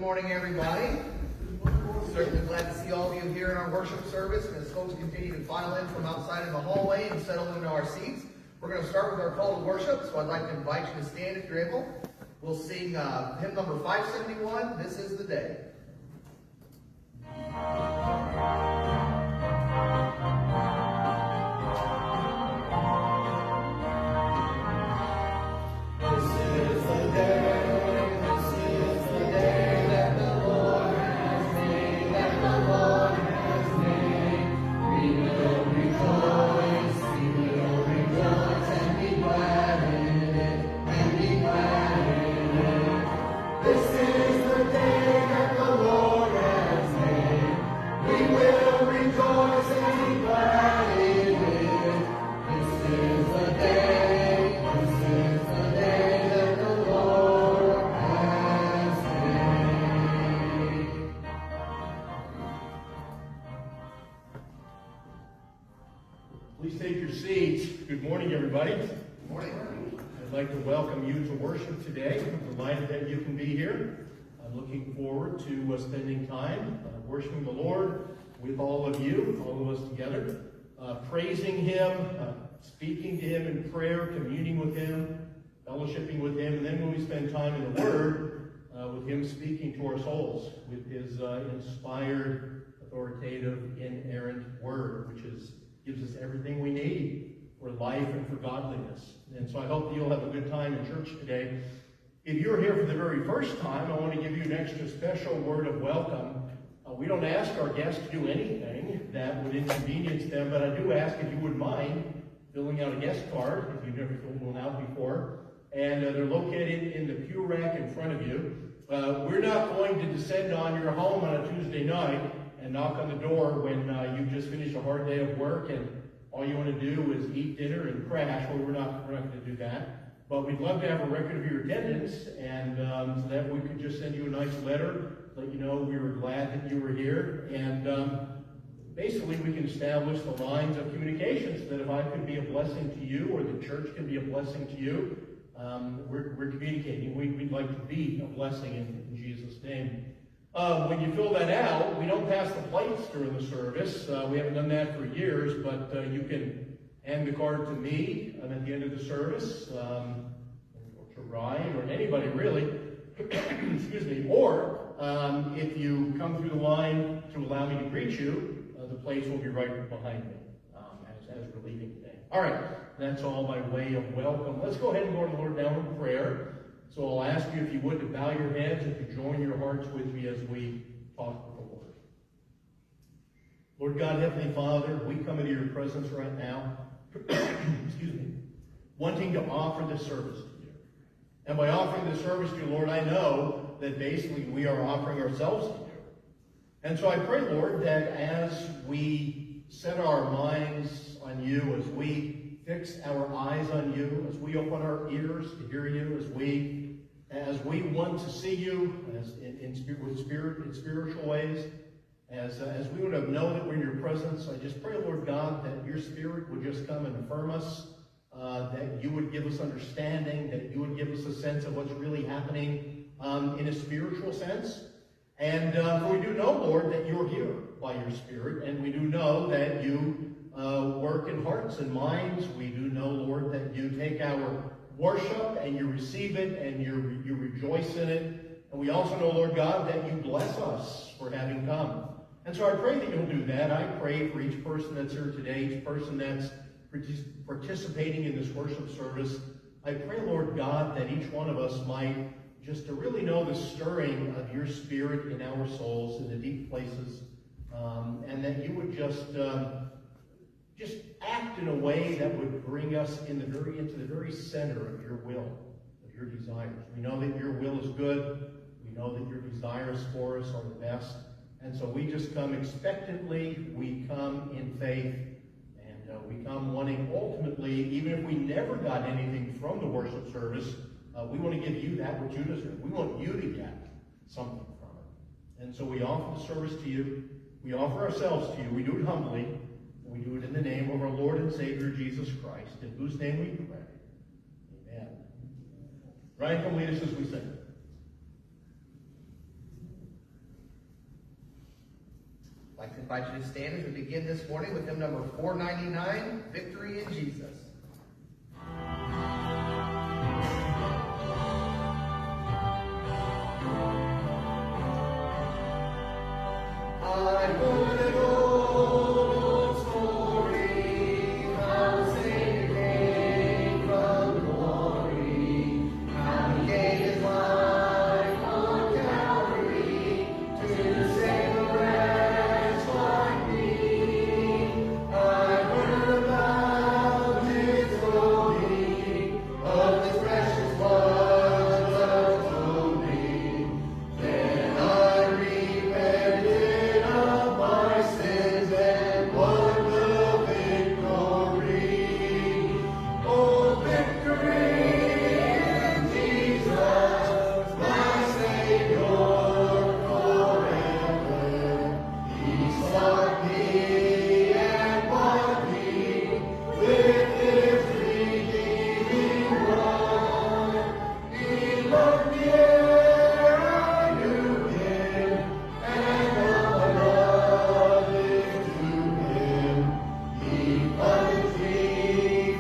morning, everybody. Certainly glad to see all of you here in our worship service. And as folks continue to file in from outside in the hallway and settle into our seats, we're going to start with our call to worship. So I'd like to invite you to stand if you're able. We'll sing hymn number 571, This Is the Day. Please take your seats. Good morning, everybody. Good morning. I'd like to welcome you to worship today. I'm delighted that you can be here. I'm looking forward to spending time worshiping the Lord with all of you, all of us together, praising Him, speaking to Him in prayer, communing with Him, fellowshipping with Him, and then when we spend time in the Word, with Him speaking to our souls with His inspired, authoritative, inerrant Word, which gives us everything we need for life and for godliness. And so I hope that you'll have a good time in church today. If you're here for the very first time, I want to give you an extra special word of welcome. We don't ask our guests to do anything that would inconvenience them, but I do ask if you wouldn't mind filling out a guest card, if you've never filled one out before. And they're located in the pew rack in front of you. We're not going to descend on your home on a Tuesday night and knock on the door when you've just finished a hard day of work and all you want to do is eat dinner and crash. Well, we're not going to do that. But we'd love to have a record of your attendance, and so that we could just send you a nice letter, let you know we were glad that you were here, and basically we can establish the lines of communication so that if I could be a blessing to you or the church can be a blessing to you, we're communicating. We'd like to be a blessing in Jesus' name. When you fill that out, we don't pass the plates during the service. We haven't done that for years, but you can hand the card to me at the end of the service, or to Ryan, or anybody really, excuse me, or if you come through the line to allow me to greet you, the plates will be right behind me as we're leaving today. All right, that's all by way of welcome. Let's go ahead and go to the Lord now in prayer. So I'll ask you, if you would, to bow your heads and to join your hearts with me as we talk with the Lord. Lord God, Heavenly Father, we come into your presence right now, excuse me, wanting to offer this service to you. And by offering this service to you, Lord, I know that basically we are offering ourselves to you. And so I pray, Lord, that as we set our minds on you, as we fix our eyes on you, as we open our ears to hear you, as we want to see you in spiritual ways, as we want to know that we're in your presence, I just pray, Lord God, that your Spirit would just come and affirm us, that you would give us understanding, that you would give us a sense of what's really happening in a spiritual sense. And for we do know, Lord, that you're here by your Spirit, and we do know that you work in hearts and minds. We do know, Lord, that you take our worship and you receive it and you rejoice in it. And we also know, Lord God, that you bless us for having come. And so I pray that you'll do that. I pray for each person that's here today, each person that's participating in this worship service. I pray, Lord God, that each one of us might just to really know the stirring of your Spirit in our souls in the deep places, and that you would just act in a way that would bring us into the very center of your will, of your desires. We know that your will is good. We know that your desires for us are the best. And so we just come expectantly. We come in faith. And we come wanting ultimately, even if we never got anything from the worship service, we want to give you that which you deserve. We want you to get something from it. And so we offer the service to you. We offer ourselves to you. We do it humbly. We do it in the name of our Lord and Savior, Jesus Christ, in whose name we pray. Amen. Ryan, come lead us as we sing. invite you to stand as we begin this morning with hymn number 499, Victory in Jesus. I heard an old story, how Savior came from glory, how he gave his life on Calvary to save a wretch like me. I heard about his glory, of his precious blood that atonement me. Then I repented of my sins and won the victory. Oh, victory in Jesus, my Savior forever. He sought me and bought me with his redeeming blood. He loved me ere I knew him, and now my love is to him. He plunged me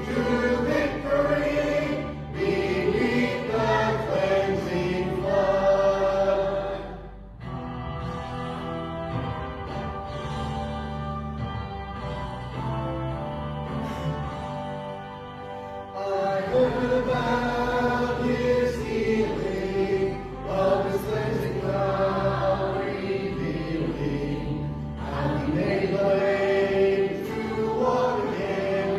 to victory beneath the cleansing flood. I heard about his healing, of his cleansing power revealing, how he made the lame to walk again,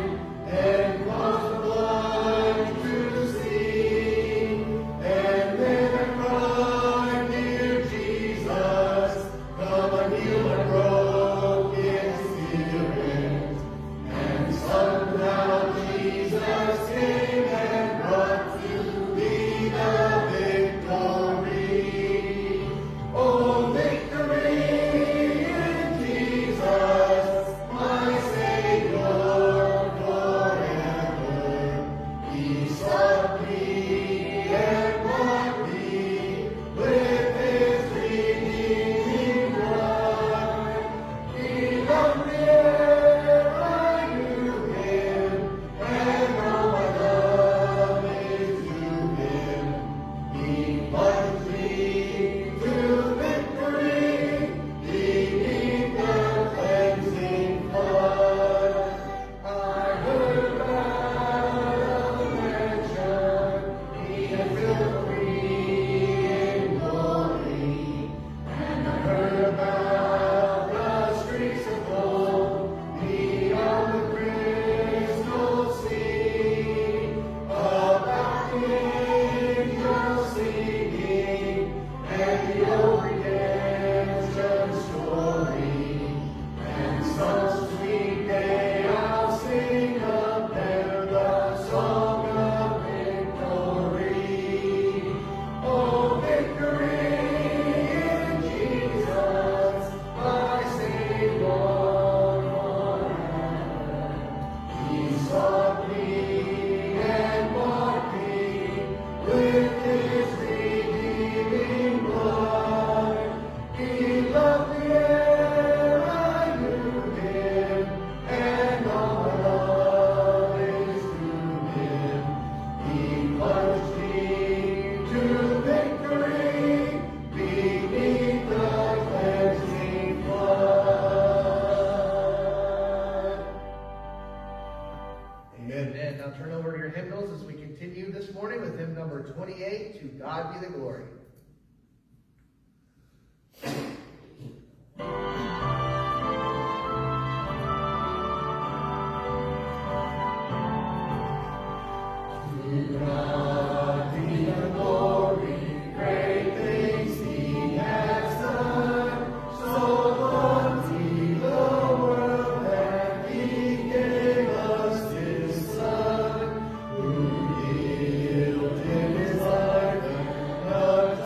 and caused the blind to see. And then I cried, dear Jesus, come and heal my broken spirit. And somehow Jesus came and brought to me the victory. Oh, victory in Jesus, my Savior forever. He sought me and bought me with his redeeming blood. He loved me ere I knew him, and now my love is to him. He plunged me to victory beneath the cleansing flood. I heard about a mansion he had built for me in glory, and I heard about the streets of gold beyond the crystal sea, about the angels singing, and the old redemption story. And some sweet day I'll sing up there the song of victory. Oh, victory in Jesus, my Savior forever. He sought me and bought me with his redeeming blood. He loved me ere I knew him, and all my love is to him. He plunged me to victory beneath the cleansing flood. Amen. Now turn over to your hymnals as we continue this morning with hymn number 28, To God Be the Glory. To God be the glory, great things he has done. So loved he the world that he gave us his Son, who yielded his life and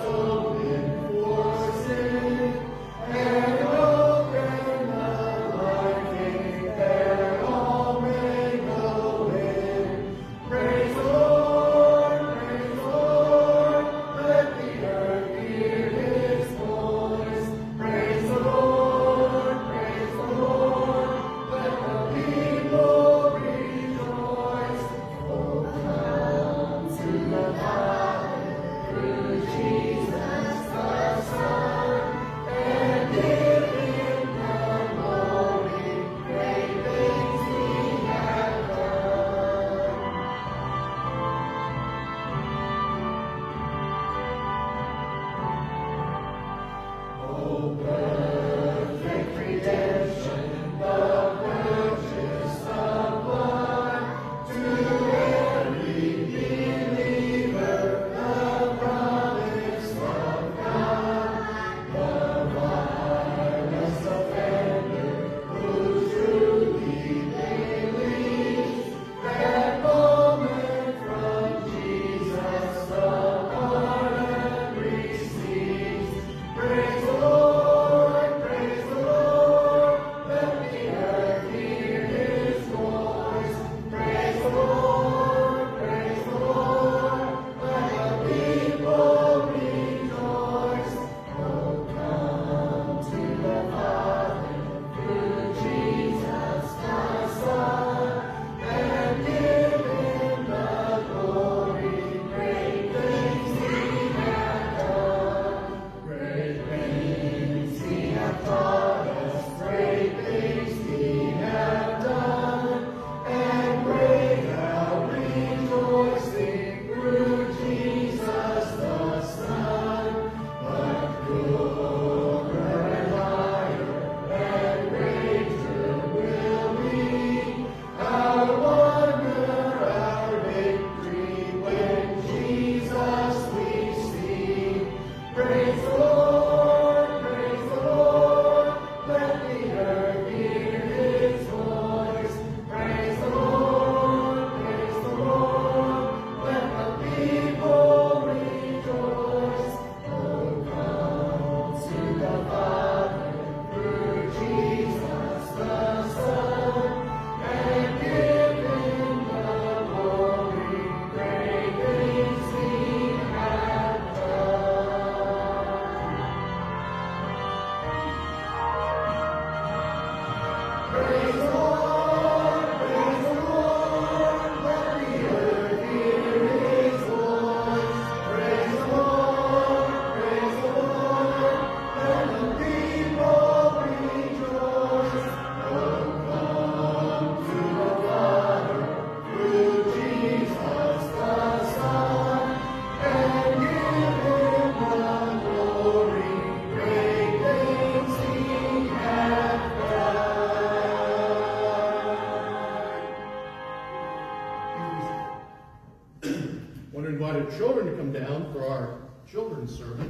invited children to come down for our children's sermon.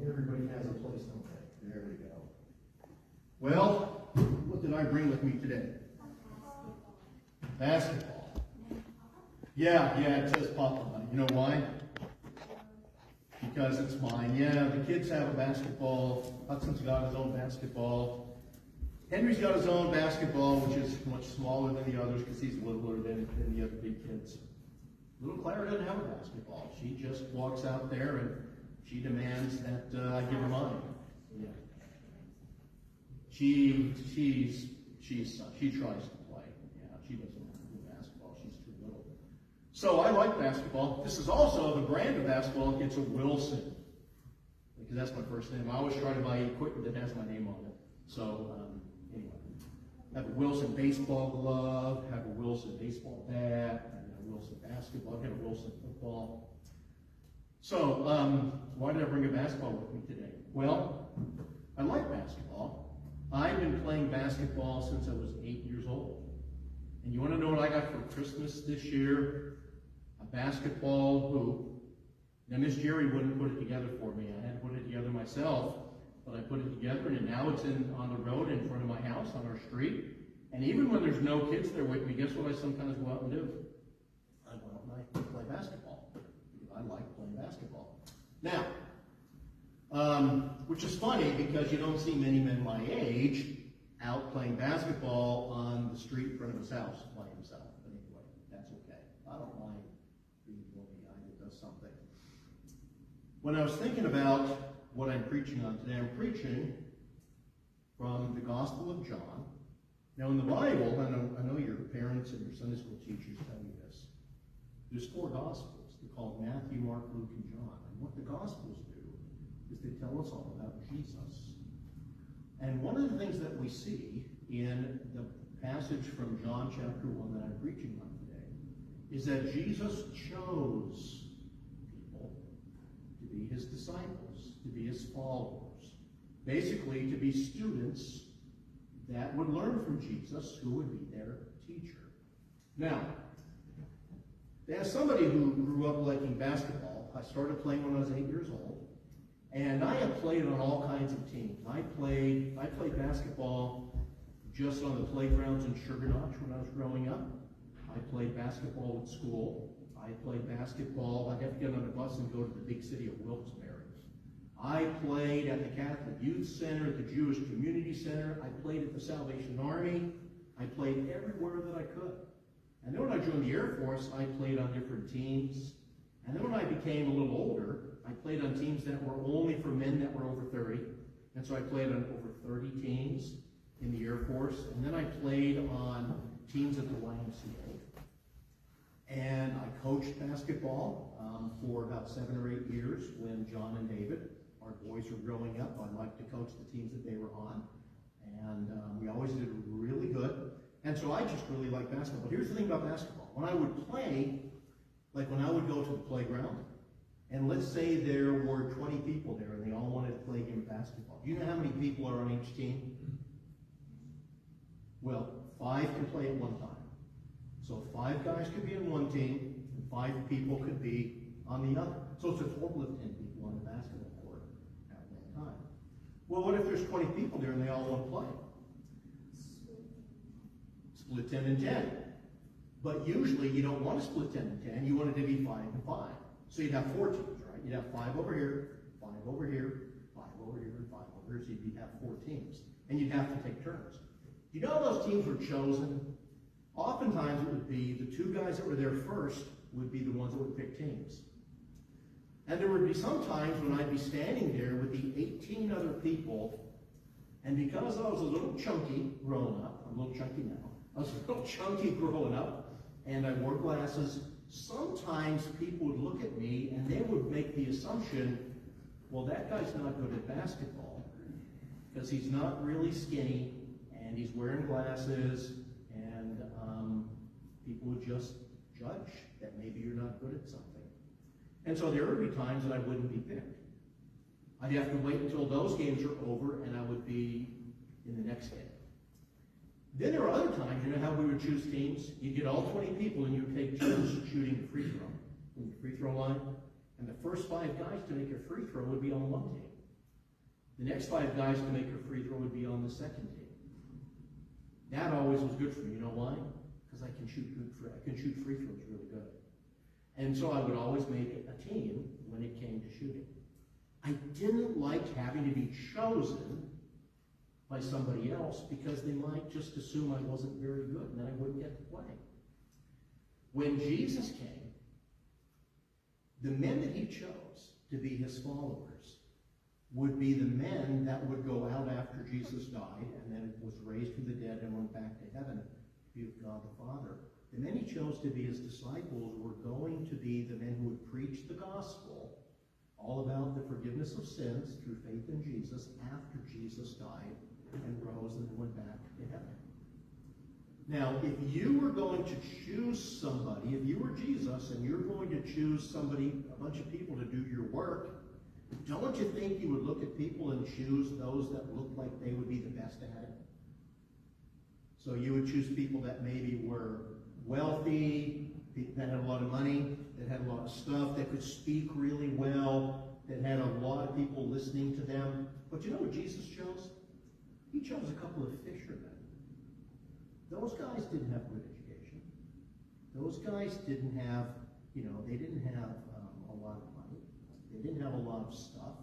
Everybody has a place, don't they? There we go. Well, what did I bring with me today? Basketball. Yeah, it says Papa on it. You know why? Because it's mine. Yeah, the kids have a basketball. Hudson's got his own basketball. Henry's got his own basketball, which is much smaller than the others because he's littler than the other big kids. Little Clara doesn't have a basketball. She just walks out there and she demands that I give her mine. Yeah. She tries to play. Yeah, she doesn't do basketball. She's too little. So I like basketball. This is also the brand of basketball. It's a Wilson, because that's my first name. I always try to buy equipment that has my name on it. So anyway, I have a Wilson baseball glove, have a Wilson baseball bat, I have a Wilson basketball, I've got a Wilson football. So why did I bring a basketball with me today? Well, I like basketball. I've been playing basketball since I was 8 years old. And you want to know what I got for Christmas this year? A basketball hoop. Now, Miss Jerry wouldn't put it together for me. I had to put it together myself. But I put it together, and now it's on the road in front of my house, on our street. And even when there's no kids there with me, guess what I sometimes go out and do? I go out and I play basketball. I like playing basketball. Now, which is funny because you don't see many men my age out playing basketball on the street in front of his house by himself. But anyway, that's okay. I don't mind being the one behind that does something. When I was thinking about what I'm preaching on today, I'm preaching from the Gospel of John. Now in the Bible, I know your parents and your Sunday school teachers tell you this. There's 4 Gospels. They're called Matthew, Mark, Luke, and John. And what the Gospels do is they tell us all about Jesus. And one of the things that we see in the passage from John chapter 1 that I'm preaching on today is that Jesus chose people to be his disciples, to be his followers. Basically, to be students that would learn from Jesus, who would be their teacher. Now, as somebody who grew up liking basketball, I started playing when I was 8 years old. And I have played on all kinds of teams. I played basketball just on the playgrounds in Sugar Notch when I was growing up. I played basketball at school. I played basketball. I'd have to get on a bus and go to the big city of Wilkes-Barre. I played at the Catholic Youth Center, at the Jewish Community Center. I played at the Salvation Army. I played everywhere that I could. And then when I joined the Air Force, I played on different teams. And then when I became a little older, I played on teams that were only for men that were over 30. And so I played on over 30 teams in the Air Force. And then I played on teams at the YMCA. And I coached basketball for about 7 or 8 years when John and David, our boys, were growing up. I liked to coach the teams that they were on. And we always did really good. And so I just really liked basketball. But here's the thing about basketball. When I would play, like when I would go to the playground, and let's say there were 20 people there and they all wanted to play a game of basketball. Do you know how many people are on each team? Well, 5 can play at one time. So 5 guys could be on one team, and 5 people could be on the other. So it's a total of 10 people on the basketball court at one time. Well, what if there's 20 people there and they all want to play? Split 10 and 10. But usually you don't want to split 10 and 10. You want it to be 5 and 5. So you'd have 4 teams, right? You'd have 5 over here, 5 over here, 5 over here, and 5 over here. So you'd have 4 teams. And you'd have to take turns. You know how those teams were chosen? Oftentimes it would be the 2 guys that were there first would be the ones that would pick teams. And there would be some times when I'd be standing there with the 18 other people, and because I was a little chunky growing up, I'm a little chunky now, I was a little chunky growing up, and I wore glasses, sometimes people would look at me and they would make the assumption, well, that guy's not good at basketball because he's not really skinny and he's wearing glasses, and people would just judge that maybe you're not good at something. And so there would be times that I wouldn't be picked. I'd have to wait until those games are over and I would be in the next game. Then there are other times, you know how we would choose teams? You get all 20 people and you take turns shooting the free throw from the free throw line. And the first 5 guys to make a free throw would be on one team. The next 5 guys to make a free throw would be on the second team. That always was good for me. You know why? Because I can shoot free throws really good. And so I would always make it a team when it came to shooting. I didn't like having to be chosen by somebody else because they might just assume I wasn't very good and then I wouldn't get to play. When Jesus came, the men that he chose to be his followers would be the men that would go out after Jesus died and then was raised from the dead and went back to heaven to be with God the Father. The men he chose to be his disciples were going to be the men who would preach the gospel all about the forgiveness of sins through faith in Jesus after Jesus died and rose and went back to heaven. Now, if you were going to choose somebody, if you were Jesus and you're going to choose somebody, a bunch of people to do your work, don't you think you would look at people and choose those that looked like they would be the best at it? So you would choose people that maybe were wealthy, that had a lot of money, that had a lot of stuff, that could speak really well, that had a lot of people listening to them. But you know what Jesus chose? He chose a couple of fishermen. Those guys didn't have good education. Those guys didn't have, they didn't have a lot of money. They didn't have a lot of stuff.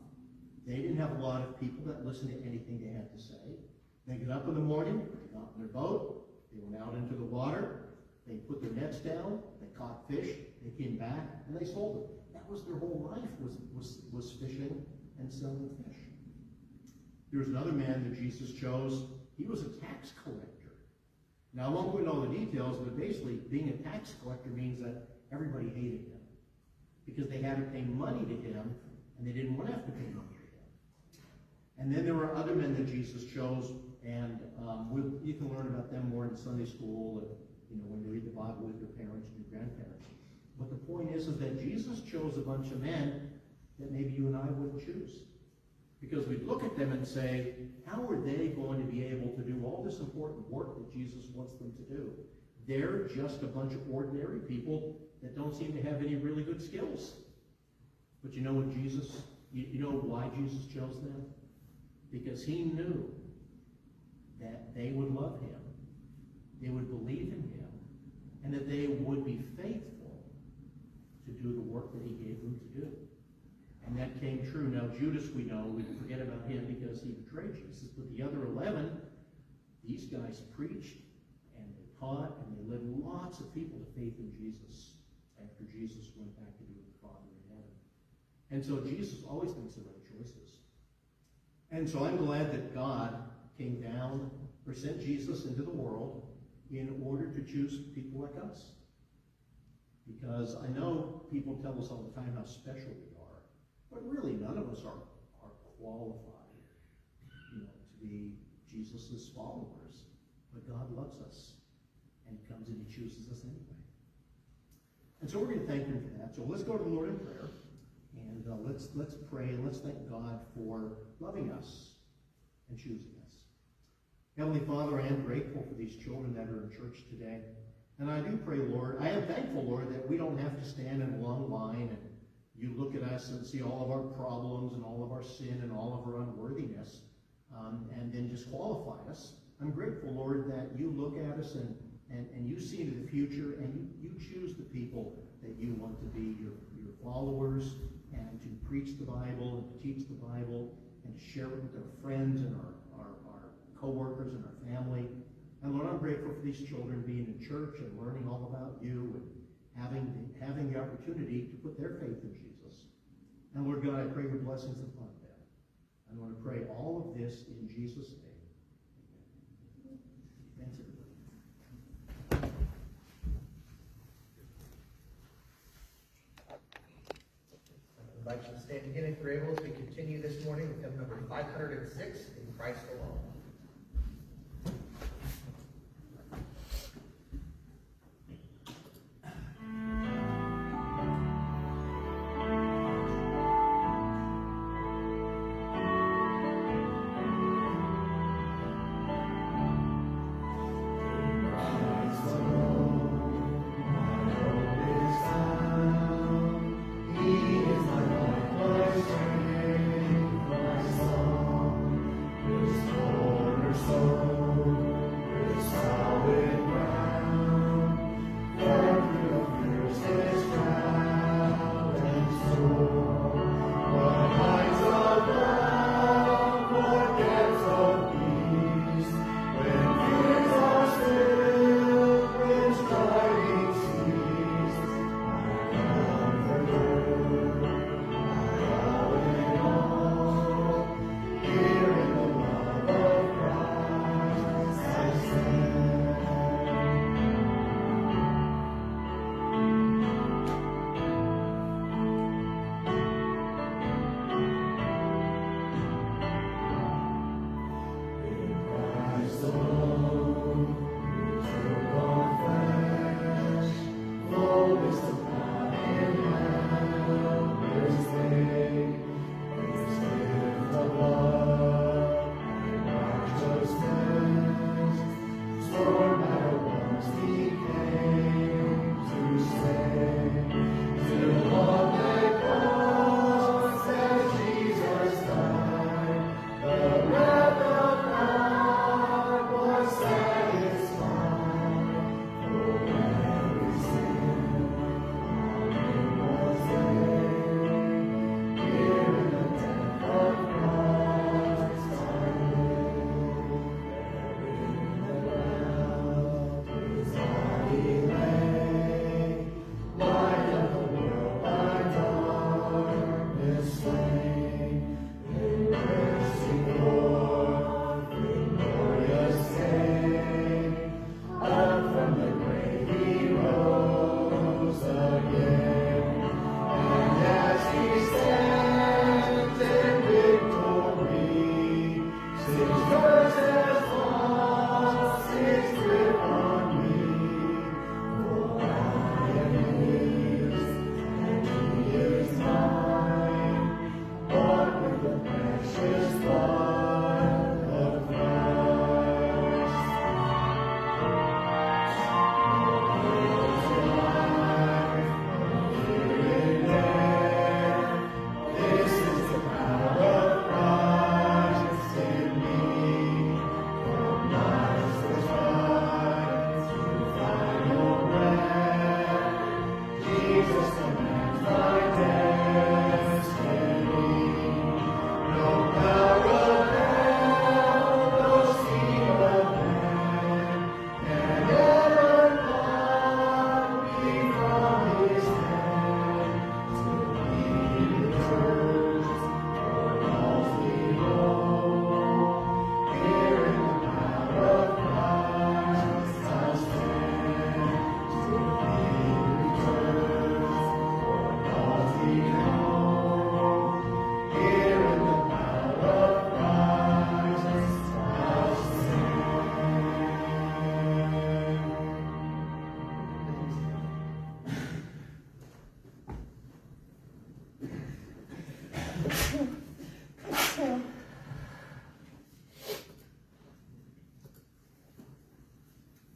They didn't have a lot of people that listened to anything they had to say. They got up in the morning, they got in their boat, they went out into the water, they put their nets down, they caught fish, they came back, and they sold them. That was their whole life, was fishing and selling fish. There was another man that Jesus chose. He was a tax collector. Now, I won't go into all the details, but basically, being a tax collector means that everybody hated him because they had to pay money to him, and they didn't want to have to pay money to him. And then there were other men that Jesus chose, and you can learn about them more in Sunday school, and when you read the Bible with your parents and your grandparents. But the point is that Jesus chose a bunch of men that maybe you and I wouldn't choose. Because we'd look at them and say, how are they going to be able to do all this important work that Jesus wants them to do? They're just a bunch of ordinary people that don't seem to have any really good skills. But you know what you know why Jesus chose them? Because he knew that they would love him, they would believe in him, and that they would be faithful to do the work that he gave them to do. And that came true. Now, Judas, we know, we forget about him because he betrayed Jesus. But the other 11, these guys preached, and they taught, and they led lots of people to faith in Jesus after Jesus went back to be with the Father in heaven. And so Jesus always makes the right choices. And so I'm glad that God came down, or sent Jesus into the world in order to choose people like us. Because I know people tell us all the time how special we are. But really, none of us are qualified, to be Jesus' followers. But God loves us, and he comes and he chooses us anyway. And so we're going to thank him for that. So let's go to the Lord in prayer, and let's pray, and let's thank God for loving us and choosing us. Heavenly Father, I am grateful for these children that are in church today. And I do pray, Lord, I am thankful, Lord, that we don't have to stand in a long line and you look at us and see all of our problems and all of our sin and all of our unworthiness, and then just qualify us. I'm grateful, Lord, that you look at us and you see into the future, and you choose the people that you want to be your followers, and to preach the Bible and to teach the Bible and to share it with our friends and our co-workers and our family. And Lord, I'm grateful for these children being in church and learning all about you and having the opportunity to put their faith in Jesus. And Lord God, I pray your blessings upon them. I want to pray all of this in Jesus' name. Amen. Thanks, everybody. I invite you to stand again if you're able as we continue this morning with hymn number 506, In Christ Alone.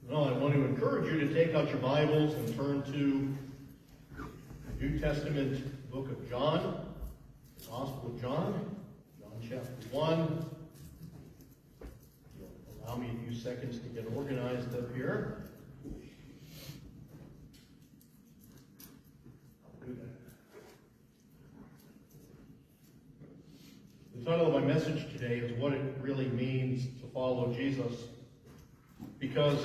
Well, I want to encourage you to take out your Bibles and turn to the New Testament book of John, the Gospel of John, John chapter 1. Allow me a few seconds to get organized up here. I'll do that. The title of my message today is What It Really Means to Follow Jesus. Because,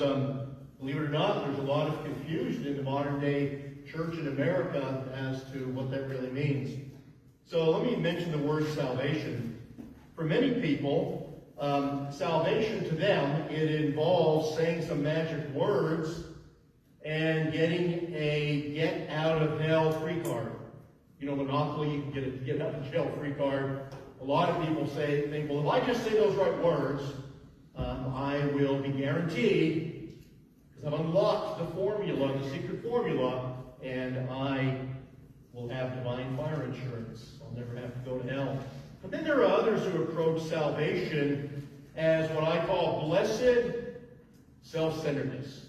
believe it or not, there's a lot of confusion in the modern day church in America as to what that really means. So let me mention the word salvation. For many people, salvation to them, it involves saying some magic words and getting a get out of hell free card. You know, Monopoly, you can get a get out of jail free card. A lot of people think, well, if I just say those right words, I will be guaranteed, because I've unlocked the formula, the secret formula, and I will have divine fire insurance. I'll never have to go to hell. But then there are others who approach salvation as what I call blessed self-centeredness.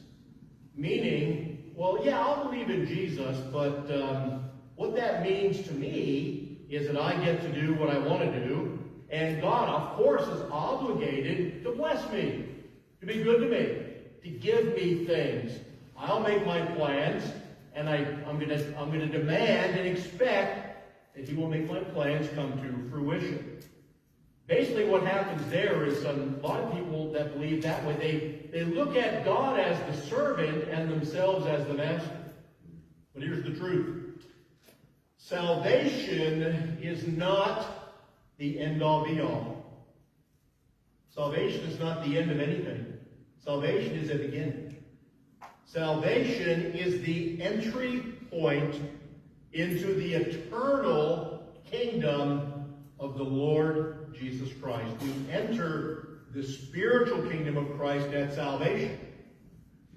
Meaning, well, yeah, I'll believe in Jesus, but what that means to me is that I get to do what I want to do, and God, of course, is obligated to bless me, to be good to me, to give me things. I'll make my plans, and I'm going to demand and expect that He will make my plans come to fruition. Basically, what happens there is a lot of people that believe that way, they look at God as the servant and themselves as the master. But here's the truth. Salvation is not the end-all, be-all. Salvation is not the end of anything. Salvation is a beginning. Salvation is the entry point into the eternal kingdom of the Lord Jesus Christ. We enter the spiritual kingdom of Christ at salvation.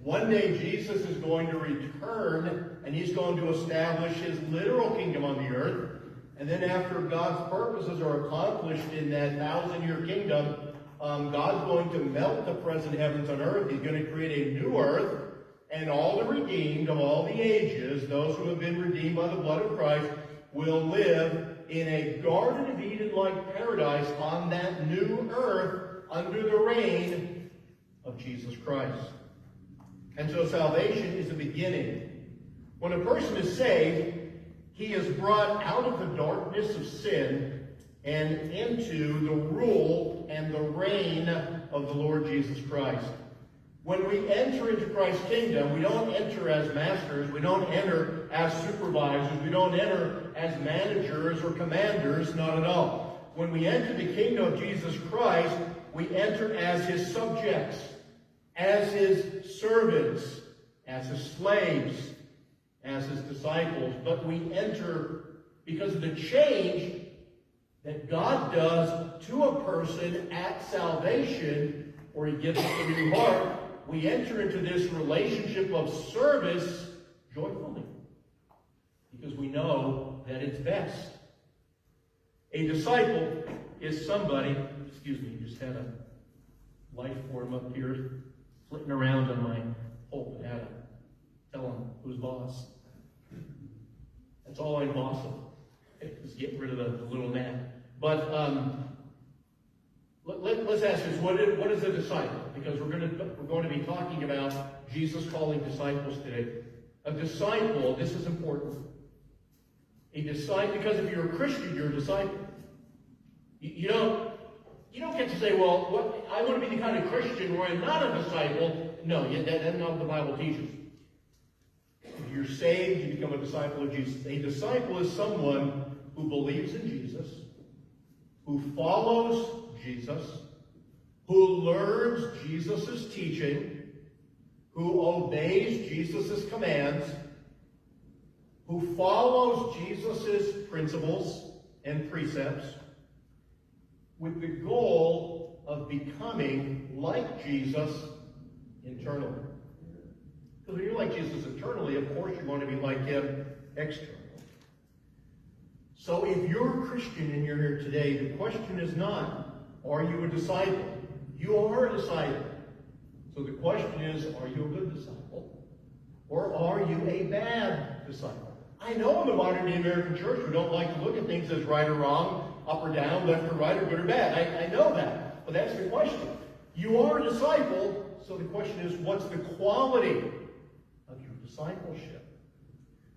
One day Jesus is going to return and He's going to establish His literal kingdom on the earth. And then after God's purposes are accomplished in that 1,000-year kingdom, God's going to melt the present heavens on earth. He's going to create a new earth, and all the redeemed of all the ages, those who have been redeemed by the blood of Christ, will live in a Garden of Eden-like paradise on that new earth under the reign of Jesus Christ. And so salvation is the beginning. When a person is saved, he is brought out of the darkness of sin and into the rule and the reign of the Lord Jesus Christ. When we enter into Christ's kingdom, we don't enter as masters, we don't enter as supervisors, we don't enter as managers or commanders, not at all. When we enter the kingdom of Jesus Christ, we enter as His subjects, as His servants, as His slaves, as His disciples. But we enter because of the change that God does to a person at salvation, or he gives us a new heart, we enter into this relationship of service joyfully, because we know that it's best. A disciple is somebody, excuse me, just had a life form up here flitting around on my pulpit. Had to tell him who's boss. That's all I'm boss of. Just get rid of the little gnat. But let's ask this: what is a disciple? Because we're going to be talking about Jesus calling disciples today. A disciple. This is important. A disciple, because if you're a Christian, you're a disciple. You don't get to say, well, I want to be the kind of Christian where I'm not a disciple. No, that's not what the Bible teaches. If you're saved, you become a disciple of Jesus. A disciple is someone who believes in Jesus, who follows Jesus, who learns Jesus' teaching, who obeys Jesus' commands, who follows Jesus' principles and precepts, with the goal of becoming like Jesus internally. Because when you're like Jesus internally, of course you're going to be like him externally. So if you're a Christian and you're here today, the question is not, are you a disciple? You are a disciple. So the question is, are you a good disciple? Or are you a bad disciple? I know in the modern-day American church we don't like to look at things as right or wrong, up or down, left or right, or good or bad. I know that. But that's the question. You are a disciple, so the question is, what's the quality of your discipleship?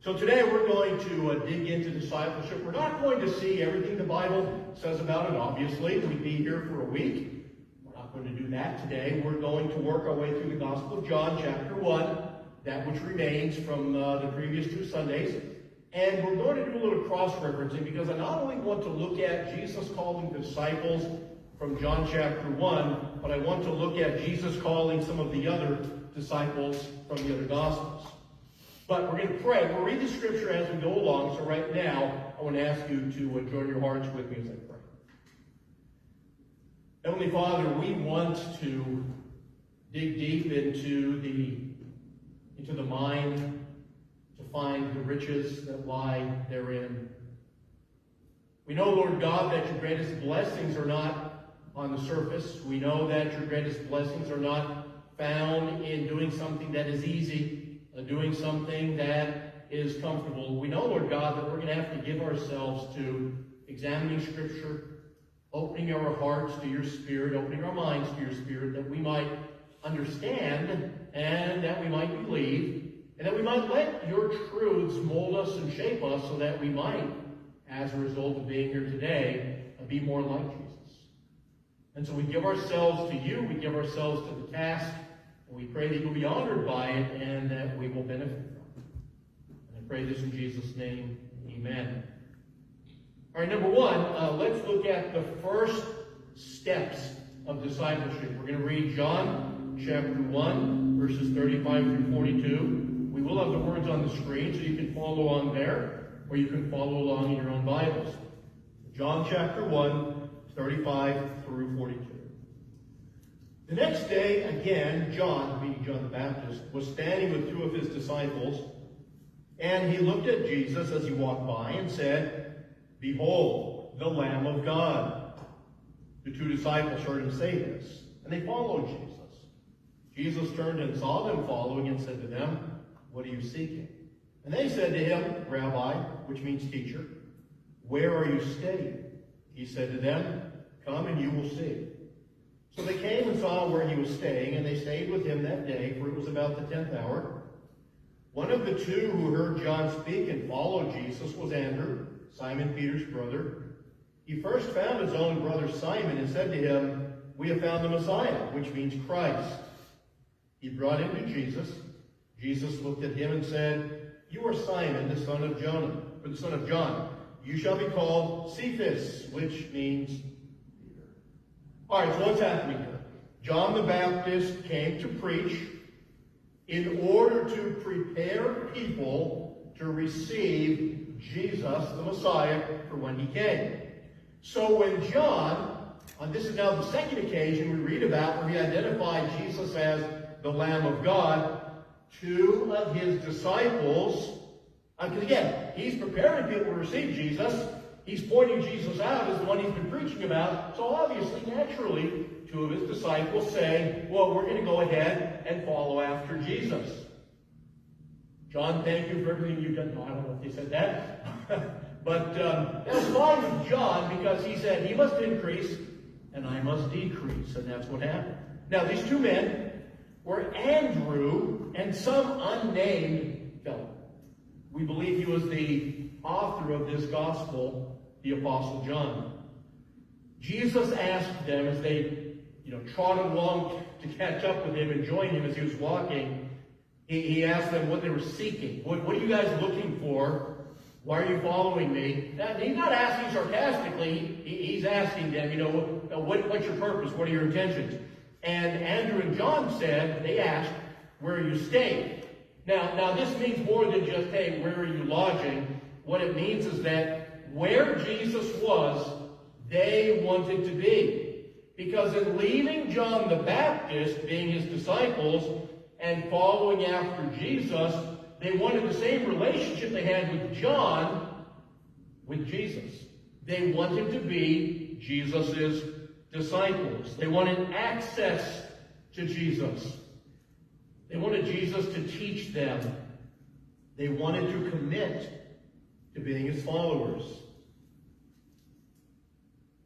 So today we're going to dig into discipleship. We're not going to see everything the Bible says about it, obviously. We'd be here for a week. We're not going to do that today. We're going to work our way through the Gospel of John, chapter 1, that which remains from the previous 2 Sundays. And we're going to do a little cross-referencing, because I not only want to look at Jesus calling the disciples from John chapter 1, but I want to look at Jesus calling some of the other disciples from the other Gospels. But we're going to pray. We'll read the Scripture as we go along. So right now, I want to ask you to join your hearts with me as I pray. Heavenly Father, we want to dig deep into the mind, to find the riches that lie therein. We know, Lord God, that your greatest blessings are not on the surface. We know that your greatest blessings are not found in doing something that is easy, doing something that is comfortable. We know, Lord God, that we're going to have to give ourselves to examining Scripture, opening our hearts to your Spirit, opening our minds to your Spirit, that we might understand and that we might believe, and that we might let your truths mold us and shape us so that we might, as a result of being here today, be more like Jesus. And so we give ourselves to you, we give ourselves to the task, and we pray that you'll be honored by it and that we will benefit from it. And I pray this in Jesus' name, amen. All right, number one, let's look at the first steps of discipleship. We're going to read John chapter 1, verses 35 through 42. We will have the words on the screen, so you can follow on there, or you can follow along in your own Bibles. John chapter 1, 35 through 42. The next day, again, John, meaning John the Baptist, was standing with 2 of his disciples, and he looked at Jesus as he walked by and said, "Behold, the Lamb of God." The 2 disciples heard him say this, and they followed Jesus. Jesus turned and saw them following and said to them, "What are you seeking?" And they said to him, "Rabbi," which means teacher, "where are you staying?" He said to them, "Come and you will see." So they came and saw where he was staying, and they stayed with him that day, for it was about the 10th hour. One of the 2 who heard John speak and followed Jesus was Andrew, Simon Peter's brother. He first found his own brother Simon and said to him, "We have found the Messiah," which means Christ. He brought him to Jesus. Jesus looked at him and said, "You are Simon, the son of John. You shall be called Cephas," which means Peter. All right, so what's happening here? John the Baptist came to preach in order to prepare people to receive Jesus, the Messiah, for when he came. So when John, this is now the second occasion we read about where he identified Jesus as the Lamb of God, two of his disciples, because again, he's preparing people to receive Jesus. He's pointing Jesus out as the one he's been preaching about. So obviously, naturally, two of his disciples say, well, we're going to go ahead and follow after Jesus. John, thank you for everything you've done. No, I don't know if they said that. But that was fine with John because he said he must increase and I must decrease. And that's what happened. Now, these two men were Andrew and some unnamed fellow. We believe he was the author of this gospel, the Apostle John. Jesus asked them as they trotted along to catch up with him and join him as he was walking. He asked them what they were seeking. What are you guys looking for? Why are you following me? Now, he's not asking sarcastically. He's asking them, what's your purpose? What are your intentions? And Andrew and John said, they asked, where are you staying? Now this means more than just, hey, where are you lodging? What it means is that where Jesus was, they wanted to be. Because in leaving John the Baptist, being his disciples, and following after Jesus, they wanted the same relationship they had with John with Jesus. They wanted to be Jesus' disciples. They wanted access to Jesus. They wanted Jesus to teach them. They wanted to commit to being his followers.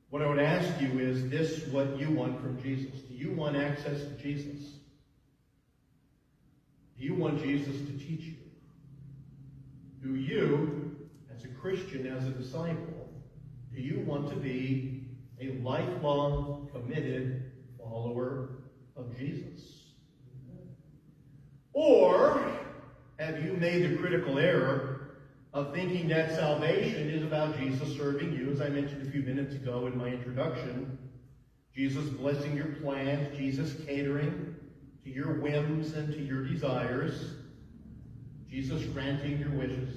What I would ask you is this: what you want from Jesus? Do you want access to Jesus? Do you want Jesus to teach you? Do you, as a Christian, as a disciple, do you want to be a lifelong, committed follower of Jesus? Or have you made the critical error of thinking that salvation is about Jesus serving you, as I mentioned a few minutes ago in my introduction, Jesus blessing your plans, Jesus catering to your whims and to your desires, Jesus granting your wishes?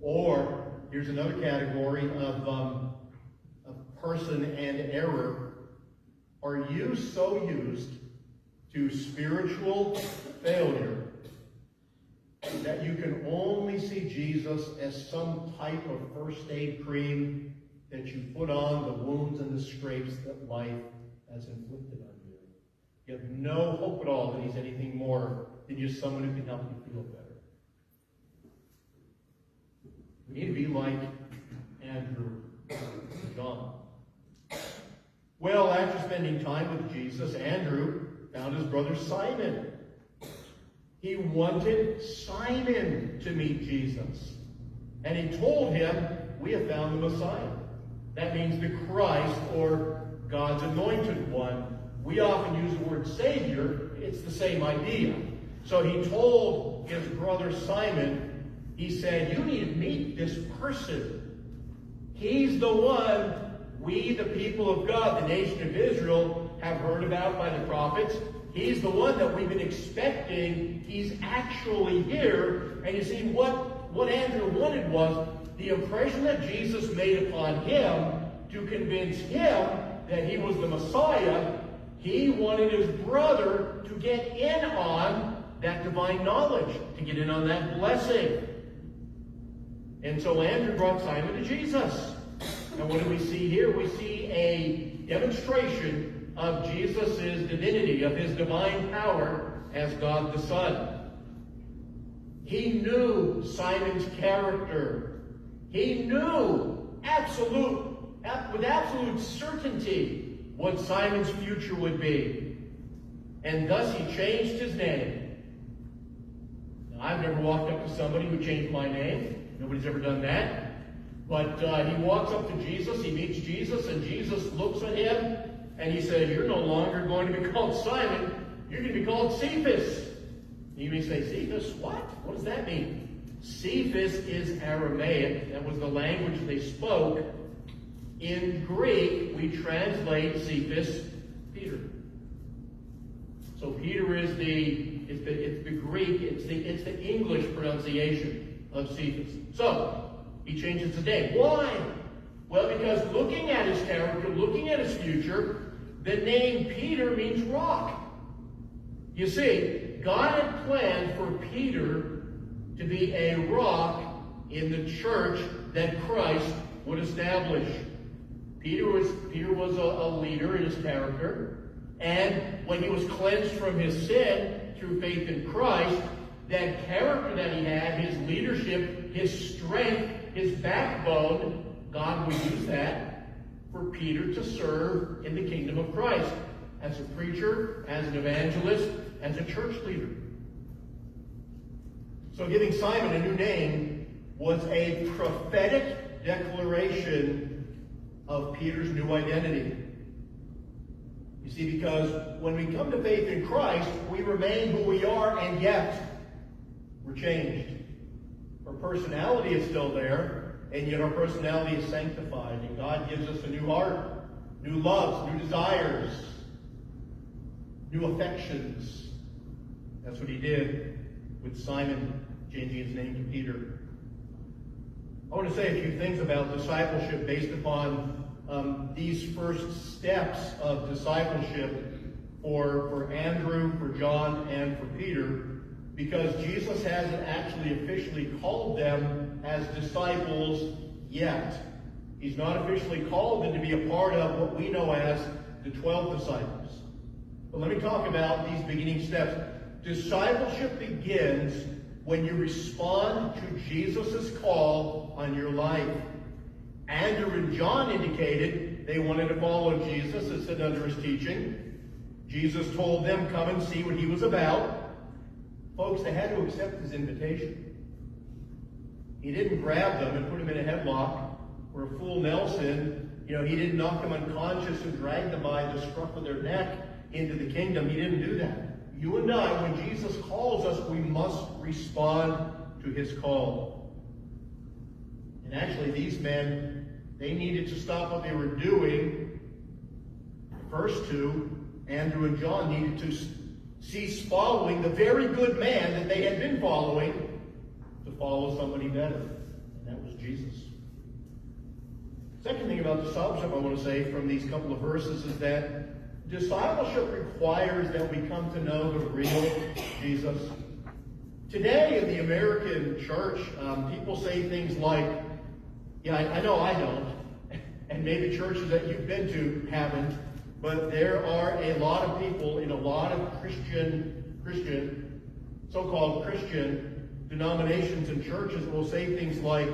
Or here's another category of person and error. Are you so used to spiritual failure that you can only see Jesus as some type of first aid cream that you put on the wounds and the scrapes that life has inflicted on you? You have no hope at all that he's anything more than just someone who can help you feel better. We need to be like Andrew and John. Well, after spending time with Jesus, Andrew found his brother Simon. He wanted Simon to meet Jesus. And he told him, we have found the Messiah. That means the Christ, or God's anointed one. We often use the word Savior. It's the same idea. So he told his brother Simon, he said, you need to meet this person. He's the one we, the people of God, the nation of Israel, have heard about by the prophets. He's the one that we've been expecting. He's actually here. And you see, what Andrew wanted was the impression that Jesus made upon him to convince him that he was the Messiah. He wanted his brother to get in on that divine knowledge, to get in on that blessing. And so Andrew brought Simon to Jesus. And what do we see here? We see a demonstration of Jesus' divinity, of his divine power as God the Son. He knew Simon's character. He knew with absolute certainty what Simon's future would be. And thus he changed his name. Now, I've never walked up to somebody who changed my name. Nobody's ever done that. But he walks up to Jesus, he meets Jesus, and Jesus looks at him, and he says, you're no longer going to be called Simon, you're going to be called Cephas. You may say, Cephas, what? What does that mean? Cephas is Aramaic. That was the language they spoke. In Greek, we translate Cephas, Peter. So Peter is the Greek, it's the English pronunciation of Cephas. So, he changes the name. Why? Well, because looking at his character, looking at his future, the name Peter means rock. You see, God had planned for Peter to be a rock in the church that Christ would establish. Peter was a leader in his character, and when he was cleansed from his sin through faith in Christ, that character that he had, his leadership, his strength, his backbone, God would use that for Peter to serve in the kingdom of Christ as a preacher, as an evangelist, as a church leader. So giving Simon a new name was a prophetic declaration of Peter's new identity. You see, because when we come to faith in Christ, we remain who we are, and yet we're changed. Our personality is still there, and yet our personality is sanctified, and God gives us a new heart, new loves, new desires, new affections. That's what he did with Simon, changing his name to Peter. I want to say a few things about discipleship based upon these first steps of discipleship for Andrew, for John, and for Peter, because Jesus hasn't actually officially called them as disciples yet. He's not officially called them to be a part of what we know as the 12 disciples. But let me talk about these beginning steps. Discipleship begins when you respond to Jesus' call on your life. Andrew and John indicated they wanted to follow Jesus and sit under his teaching. Jesus told them, come and see what he was about. Folks, they had to accept his invitation. He didn't grab them and put them in a headlock, or a fool Nelson. He didn't knock them unconscious and drag them by the scruff of their neck into the kingdom. He didn't do that. You and I, when Jesus calls us, we must respond to his call. And actually, these men, they needed to stop what they were doing. The first two, Andrew and John, needed to cease following the very good man that they had been following to follow somebody better. And that was Jesus. Second thing about discipleship I want to say from these couple of verses is that discipleship requires that we come to know the real Jesus. Today in the American church, people say things like, yeah, I know I don't, and maybe churches that you've been to haven't, but there are a lot of people in a lot of so-called Christian denominations and churches that will say things like,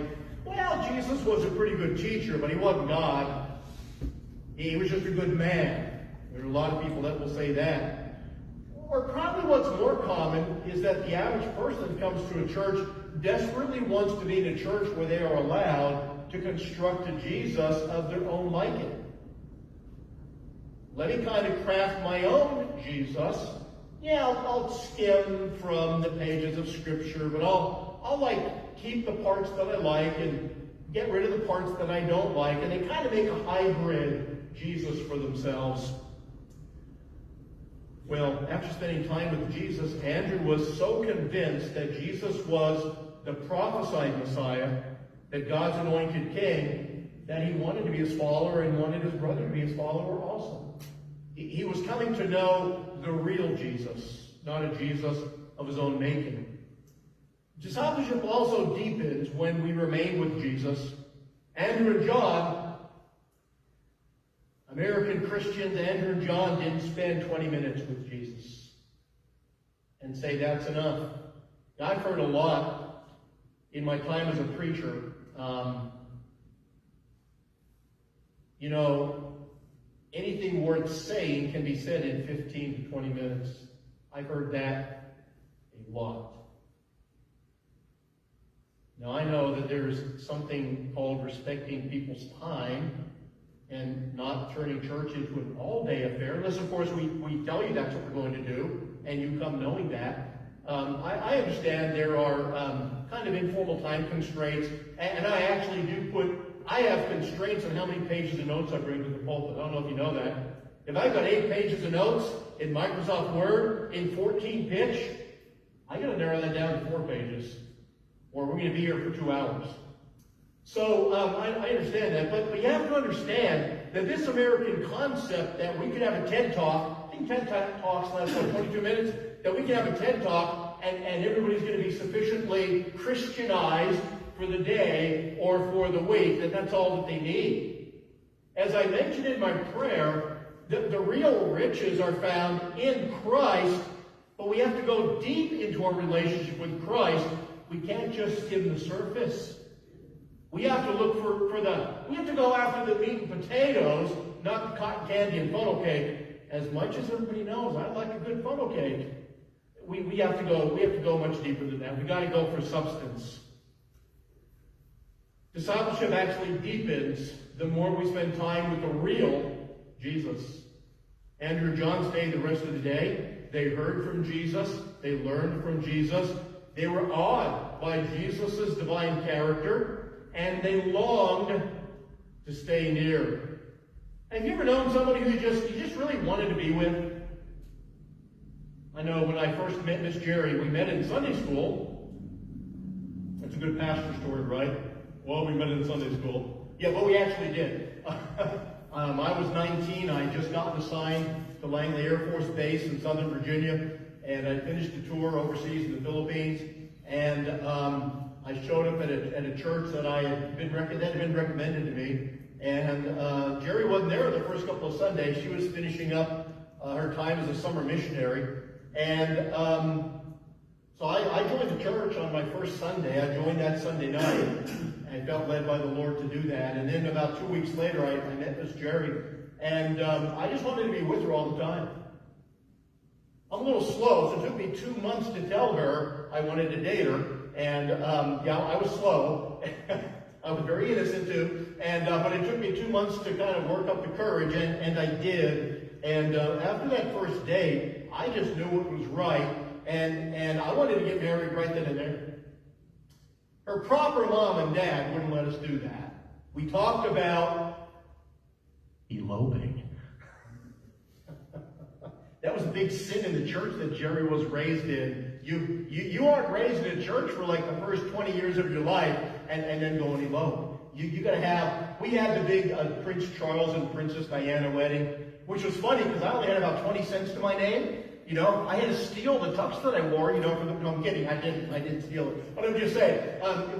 well, Jesus was a pretty good teacher, but he wasn't God. He was just a good man. There are a lot of people that will say that. Or probably what's more common is that the average person that comes to a church desperately wants to be in a church where they are allowed to construct a Jesus of their own liking. Let me kind of craft my own Jesus. Yeah, I'll skim from the pages of Scripture, but I'll keep the parts that I like and get rid of the parts that I don't like, and they kind of make a hybrid Jesus for themselves. Well, after spending time with Jesus, Andrew was so convinced that Jesus was the prophesied Messiah, that God's anointed king, that he wanted to be his follower and wanted his brother to be his follower also. He was coming to know the real Jesus, not a Jesus of his own making. Discipleship also deepens when we remain with Jesus. Andrew and John, American Christians, Andrew and John didn't spend 20 minutes with Jesus and say that's enough. I've heard a lot in my time as a preacher. Anything worth saying can be said in 15 to 20 minutes. I've heard that a lot. Now, I know that there's something called respecting people's time and not turning church into an all-day affair, unless, of course, we tell you that's what we're going to do, and you come knowing that. I understand there are kind of informal time constraints, and I actually I have constraints on how many pages of notes I bring to the pulpit. I don't know if you know that. If I've got 8 pages of notes in Microsoft Word in 14 pitch, I got to narrow that down to 4 pages, or we're going to be here for 2 hours. So I understand that, but you have to understand that this American concept that we could have a TED Talk, I think TED Talks last like 22 minutes, that we can have a TED Talk and everybody's going to be sufficiently Christianized for the day or for the week, that that's all that they need. As I mentioned in my prayer, the real riches are found in Christ, but we have to go deep into our relationship with Christ. We can't just skim the surface. We have to look we have to go after the meat and potatoes, not the cotton candy and funnel cake. As much as everybody knows, I like a good funnel cake. We have to go much deeper than that. We got to go for substance. Discipleship actually deepens the more we spend time with the real Jesus. Andrew and John stayed the rest of the day. They heard from Jesus. They learned from Jesus. They were awed by Jesus' divine character. And they longed to stay near. Have you ever known somebody who you just really wanted to be with? I know when I first met Miss Jerry, we met in Sunday school. That's a good pastor story, right? Well, we met in Sunday school. Yeah, but we actually did. I was 19. I had just gotten assigned to Langley Air Force Base in Southern Virginia, and I finished a tour overseas in the Philippines. And I showed up at a church that had been recommended to me. And Jerry wasn't there the first couple of Sundays. She was finishing up her time as a summer missionary. And so I joined the church on my first Sunday. I joined that Sunday night. I felt led by the Lord to do that. And then about 2 weeks later, I met Miss Jerry. And I just wanted to be with her all the time. I'm a little slow, so it took me 2 months to tell her I wanted to date her. And yeah, I was slow. I was very innocent too. And but it took me 2 months to kind of work up the courage, and I did. And after that first date, I just knew it was right, and I wanted to get married right then and there. Her proper mom and dad wouldn't let us do that. We talked about eloping. That was a big sin in the church that Jerry was raised in. You aren't raised in a church for like the first 20 years of your life and then go and elope. You gotta have, we had the big Prince Charles and Princess Diana wedding, which was funny because I only had about 20 cents to my name. You know, I had to steal the tux that I wore, no, I'm kidding, I didn't steal it. But I'm just saying,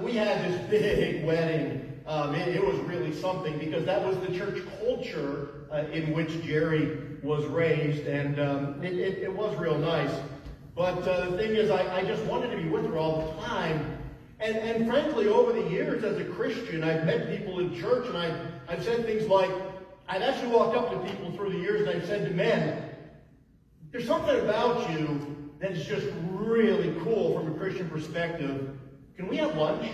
we had this big wedding. It was really something because that was the church culture in which Jerry was raised, and it was real nice. But the thing is, I just wanted to be with her all the time. And frankly, over the years as a Christian, I've met people in church, and I've said things like, I've actually walked up to people through the years and I've said to men, there's something about you that's just really cool from a Christian perspective. Can we have lunch?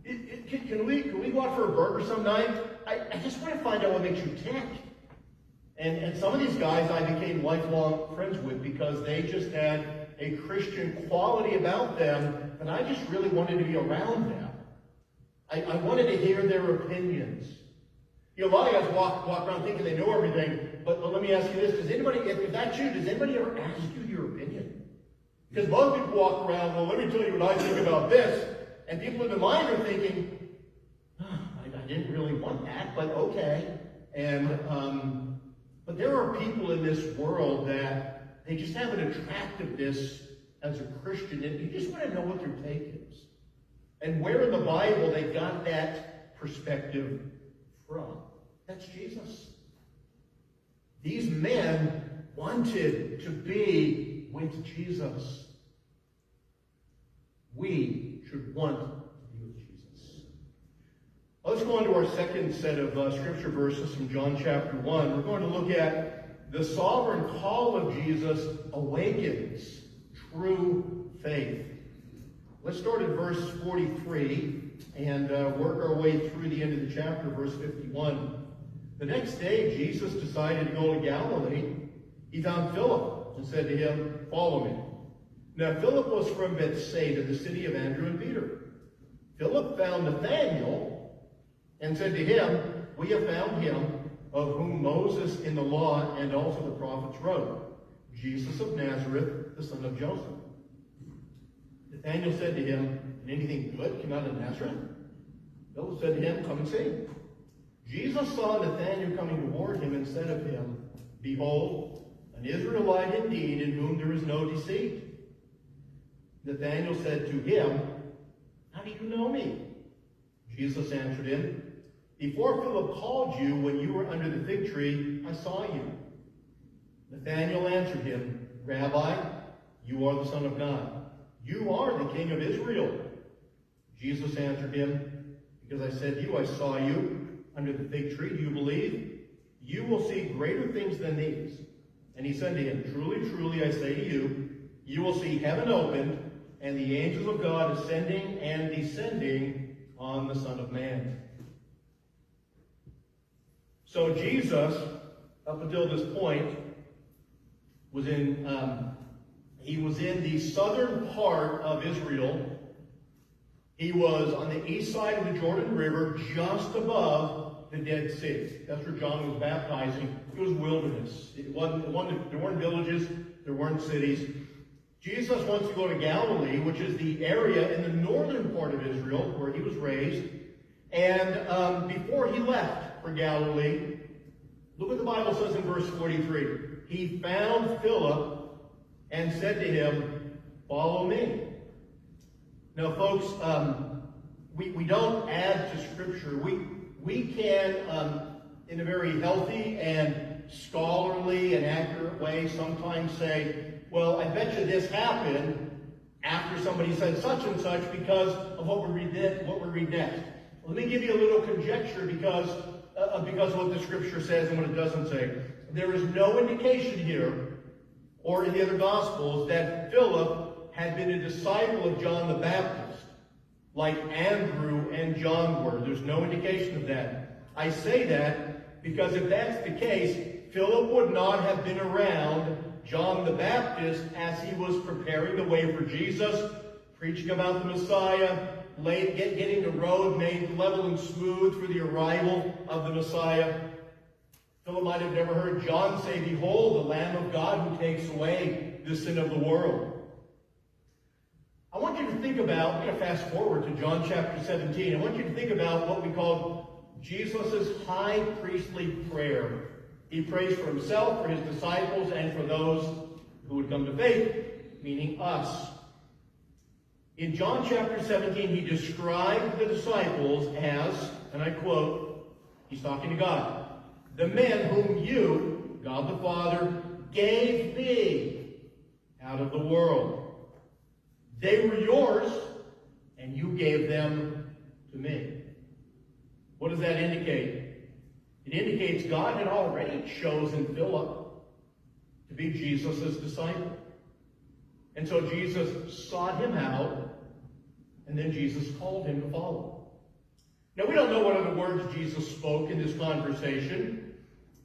Can we go out for a burger some night? I just want to find out what makes you tick. And some of these guys I became lifelong friends with because they just had a Christian quality about them, and I just really wanted to be around them. I wanted to hear their opinions. A lot of guys walk around thinking they know everything, but let me ask you this. Does anybody, if that's you, does anybody ever ask you your opinion? Because most people walk around, well, let me tell you what I think about this. And people in the mind are thinking, I didn't really want that, but okay. And but there are people in this world that they just have an attractiveness as a Christian, and you just want to know what their take is. And where in the Bible they got that perspective from. That's Jesus. These men wanted to be with Jesus. We should want to be with Jesus. Let's go on to our second set of scripture verses from John chapter 1. We're going to look at the sovereign call of Jesus awakens true faith. Let's start at verse 43 and work our way through the end of the chapter, verse 51. The next day, Jesus decided to go to Galilee. He found Philip and said to him, "Follow me." Now, Philip was from Bethsaida, the city of Andrew and Peter. Philip found Nathanael and said to him, "We have found him of whom Moses in the law and also the prophets wrote, Jesus of Nazareth, the son of Joseph." Nathanael said to him, "Can anything good come out of Nazareth?" Philip said to him, "Come and see." Jesus saw Nathanael coming toward him and said of him, "Behold, an Israelite indeed, in whom there is no deceit." Nathanael said to him, "How do you know me?" Jesus answered him, "Before Philip called you, when you were under the fig tree, I saw you." Nathanael answered him, "Rabbi, you are the Son of God. You are the King of Israel." Jesus answered him, "Because I said to you, I saw you under the fig tree, do you believe? You will see greater things than these." And he said to him, "Truly, truly, I say to you, you will see heaven opened, and the angels of God ascending and descending on the Son of Man." So Jesus, up until this point, was in the southern part of Israel. He was on the east side of the Jordan River, just above the Dead Sea. That's where John was baptizing. It was wilderness. There weren't villages, there weren't cities. Jesus wants to go to Galilee, which is the area in the northern part of Israel where he was raised. And before he left for Galilee, look what the Bible says in verse 43. He found Philip and said to him, "Follow me." Now, folks, we don't add to Scripture. We can, in a very healthy and scholarly and accurate way, sometimes say, "Well, I bet you this happened after somebody said such and such because of what we read next." Let me give you a little conjecture because of what the Scripture says and what it doesn't say. There is no indication here, or in the other Gospels, that Philip had been a disciple of John the Baptist, like Andrew and John were. There's no indication of that. I say that because if that's the case, Philip would not have been around John the Baptist as he was preparing the way for Jesus, preaching about the Messiah, getting the road made level and smooth for the arrival of the Messiah. Philip might have never heard John say, "Behold, the Lamb of God who takes away the sin of the world." I want you to think about, I'm going to fast forward to John chapter 17. I want you to think about what we call Jesus' high priestly prayer. He prays for himself, for his disciples, and for those who would come to faith, meaning us. In John chapter 17, he described the disciples as, and I quote, he's talking to God, "The men whom you, God the Father, gave me out of the world. They were yours, and you gave them to me." What does that indicate? It indicates God had already chosen Philip to be Jesus' disciple. And so Jesus sought him out, and then Jesus called him to follow. Now, we don't know what other words Jesus spoke in this conversation.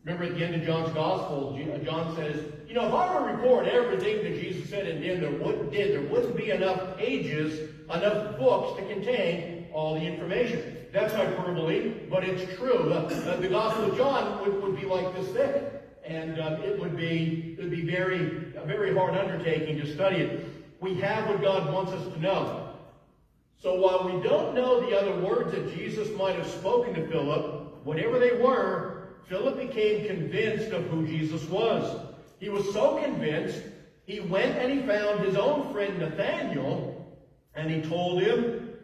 Remember at the end of John's Gospel, John says, if I were to record everything that Jesus said and did, there wouldn't be enough pages, enough books to contain all the information. That's hyperbole, but it's true. The Gospel of John would be like this thick, and it would be a very hard undertaking to study it. We have what God wants us to know. So while we don't know the other words that Jesus might have spoken to Philip, whatever they were, Philip became convinced of who Jesus was. He was so convinced, he went and he found his own friend Nathanael, and he told him,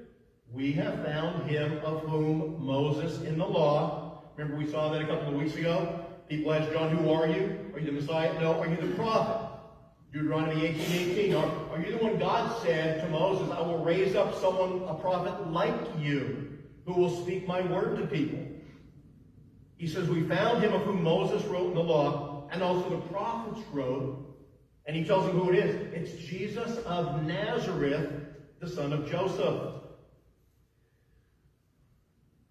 "We have found him of whom Moses in the law," remember we saw that a couple of weeks ago? People asked John, "Who are you? Are you the Messiah?" "No." "Are you the prophet?" Deuteronomy 18:18. "Are you the one God said to Moses, I will raise up someone, a prophet like you, who will speak my word to people?" He says, "We found him of whom Moses wrote in the law, and also the prophets wrote." And he tells them who it is. It's Jesus of Nazareth, the son of Joseph.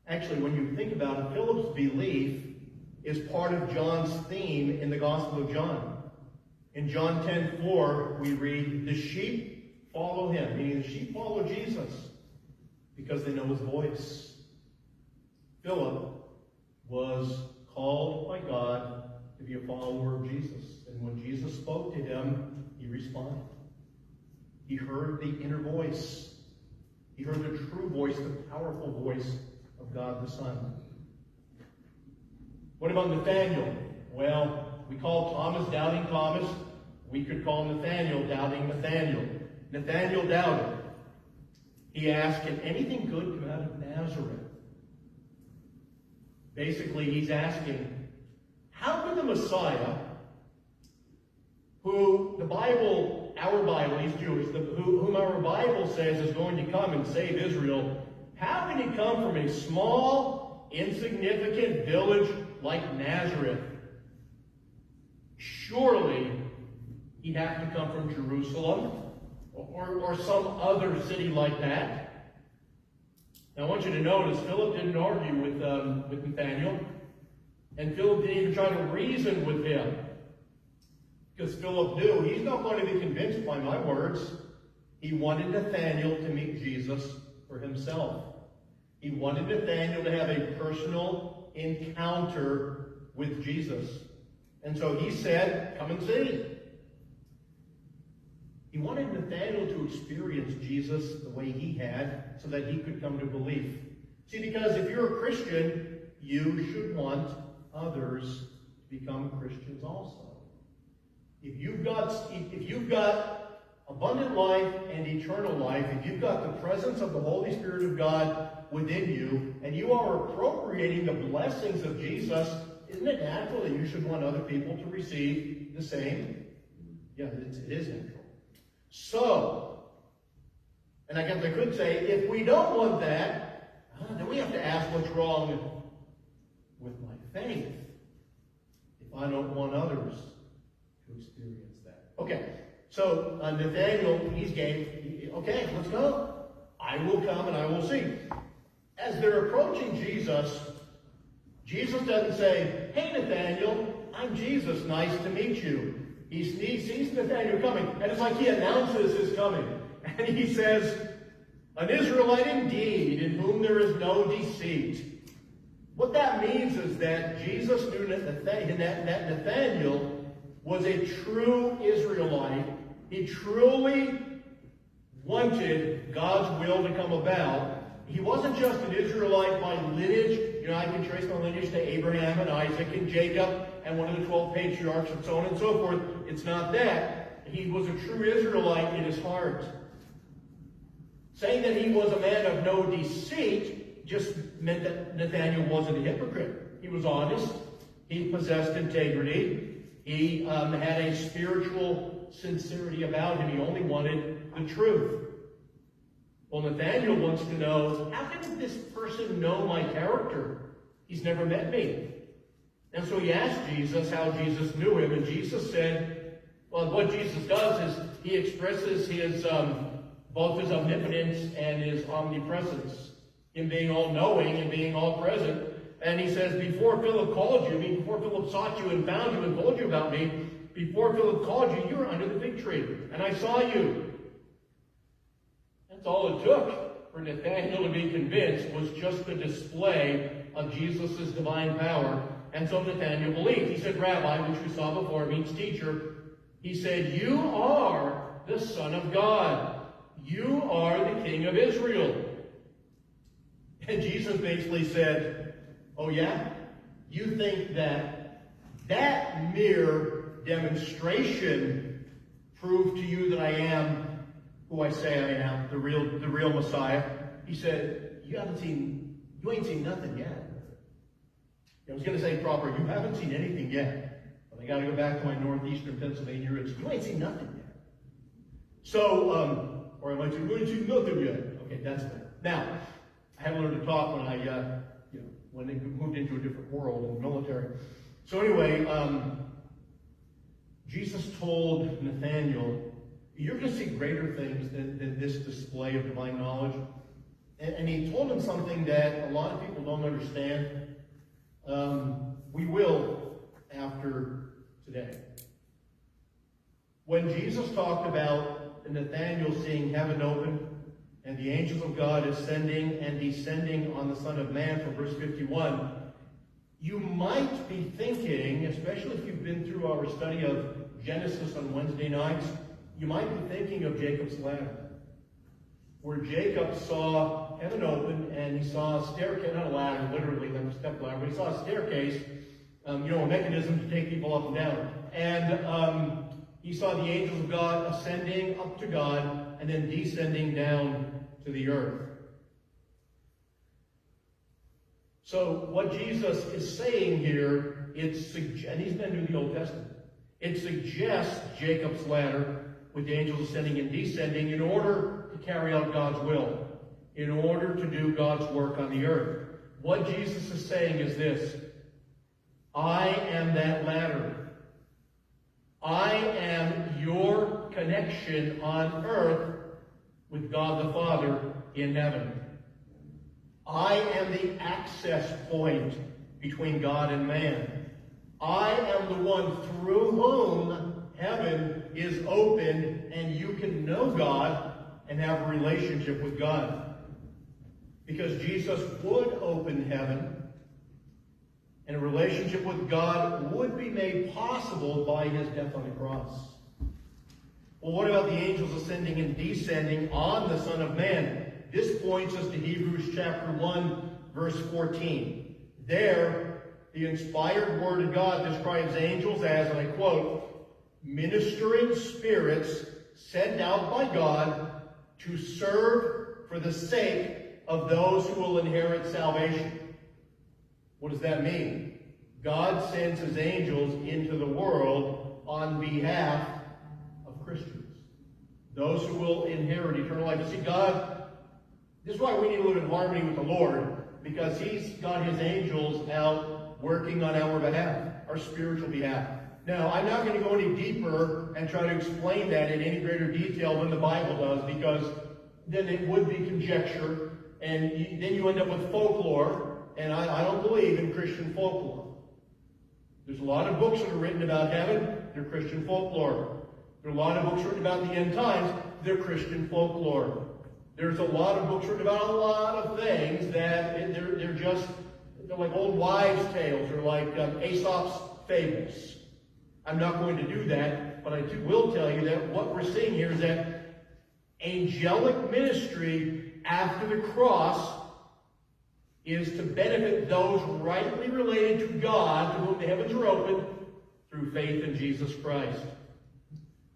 Actually, when you think about it, Philip's belief is part of John's theme in the Gospel of John. In John 10:4, we read, "The sheep follow him," meaning the sheep follow Jesus because they know his voice. Philip was called by God to be a follower of Jesus. And when Jesus spoke to him, he responded. He heard the inner voice. He heard the true voice, the powerful voice of God the Son. What about Nathaniel? Well, we call Thomas Doubting Thomas. We could call Nathaniel Doubting Nathaniel. Nathaniel doubted. He asked, can anything good come out of Nazareth? Basically, he's asking, how could the Messiah, who the Bible, our Bible, he's Jewish, whom our Bible says is going to come and save Israel, how can he come from a small, insignificant village like Nazareth? Surely he'd have to come from Jerusalem or some other city like that. Now I want you to notice, Philip didn't argue with Nathaniel, and Philip didn't even try to reason with him. Because Philip knew he's not going to be convinced by my words. He wanted Nathaniel to meet Jesus for himself. He wanted Nathaniel to have a personal encounter with Jesus. And so he said, come and see. He wanted Nathaniel to experience Jesus the way he had so that he could come to belief. See, because if you're a Christian, you should want others to become Christians also. If you've got abundant life and eternal life, if you've got the presence of the Holy Spirit of God within you, and you are appropriating the blessings of Jesus, isn't it natural that you should want other people to receive the same? Yeah, it is natural. So, and I guess I could say, if we don't want that, then we have to ask what's wrong with my faith if I don't want others to experience that. Okay, so Nathaniel, he's game. Okay, let's go. I will come and I will see. As they're approaching Jesus, Jesus doesn't say, hey Nathaniel, I'm Jesus, nice to meet you. He sees Nathaniel coming, and it's like he announces his coming. And he says, an Israelite indeed, in whom there is no deceit. What that means is that Jesus knew that Nathaniel was a true Israelite. He truly wanted God's will to come about. He wasn't just an Israelite by lineage. You know, I can trace my lineage to Abraham and Isaac and Jacob and one of the 12 patriarchs and so on and so forth. It's not that. He was a true Israelite in his heart. Saying that he was a man of no deceit just meant that Nathaniel wasn't a hypocrite. He was honest. He possessed integrity. He had a spiritual sincerity about him. He only wanted the truth. Well, Nathaniel wants to know, how can this person know my character? He's never met me. And so he asked Jesus how Jesus knew him, and Jesus said, well, what Jesus does is he expresses his both his omnipotence and his omnipresence, him being all-knowing and being all-present. And he says, before Philip called you, before Philip sought you and found you and told you about me, before Philip called you, you were under the fig tree, and I saw you. That's all it took for Nathaniel to be convinced, was just the display of Jesus' divine power. And so Nathaniel believed. He said, Rabbi, which we saw before, means teacher. He said, you are the Son of God. You are the King of Israel. And Jesus basically said, oh yeah? You think that mere demonstration proved to you that I am who I say I am, the real Messiah? He said, you ain't seen nothing yet. I was going to say proper, you haven't seen anything yet. But I got to go back to my northeastern Pennsylvania roots. You ain't seen nothing yet. So, or I might say, you ain't seen nothing yet. Okay, that's better. Now, I had to learn to talk when I, when they moved into a different world in the military. So anyway, Jesus told Nathaniel, you're going to see greater things than this display of divine knowledge. And he told him something that a lot of people don't understand. We will after today. When Jesus talked about Nathanael seeing heaven open and the angels of God ascending and descending on the Son of Man from verse 51, you might be thinking, especially if you've been through our study of Genesis on Wednesday nights, you might be thinking of Jacob's ladder, where Jacob saw heaven open, and he saw a staircase, not a ladder, literally, not a step ladder, but he saw a staircase, a mechanism to take people up and down. And he saw the angels of God ascending up to God and then descending down to the earth. So what Jesus is saying here, and he's been to the Old Testament, it suggests Jacob's ladder with the angels ascending and descending in order to carry out God's will, in order to do God's work on the earth. What Jesus is saying is this: I am that ladder. I am your connection on earth with God the Father in heaven. I am the access point between God and man. I am the one through whom heaven is opened and you can know God and have a relationship with God. Because Jesus would open heaven, and a relationship with God would be made possible by his death on the cross. Well, what about the angels ascending and descending on the Son of Man? This points us to Hebrews chapter 1, verse 14. There, the inspired word of God describes angels as, and I quote, ministering spirits sent out by God to serve for the sake of those who will inherit salvation. What does that mean? God sends his angels into the world on behalf of Christians, those who will inherit eternal life. You see, God, this is why we need to live in harmony with the Lord, because he's got his angels out working on our behalf, our spiritual behalf. Now, I'm not going to go any deeper and try to explain that in any greater detail than the Bible does, because then it would be conjecture, and then you end up with folklore, and I don't believe in Christian folklore. There's a lot of books that are written about heaven, they're Christian folklore. There are a lot of books written about the end times, they're Christian folklore. There's a lot of books written about a lot of things that they're like old wives' tales, or like Aesop's fables. I'm not going to do that, but I will tell you that what we're seeing here is that angelic ministry after the cross is to benefit those rightly related to God, to whom the heavens are open, through faith in Jesus Christ.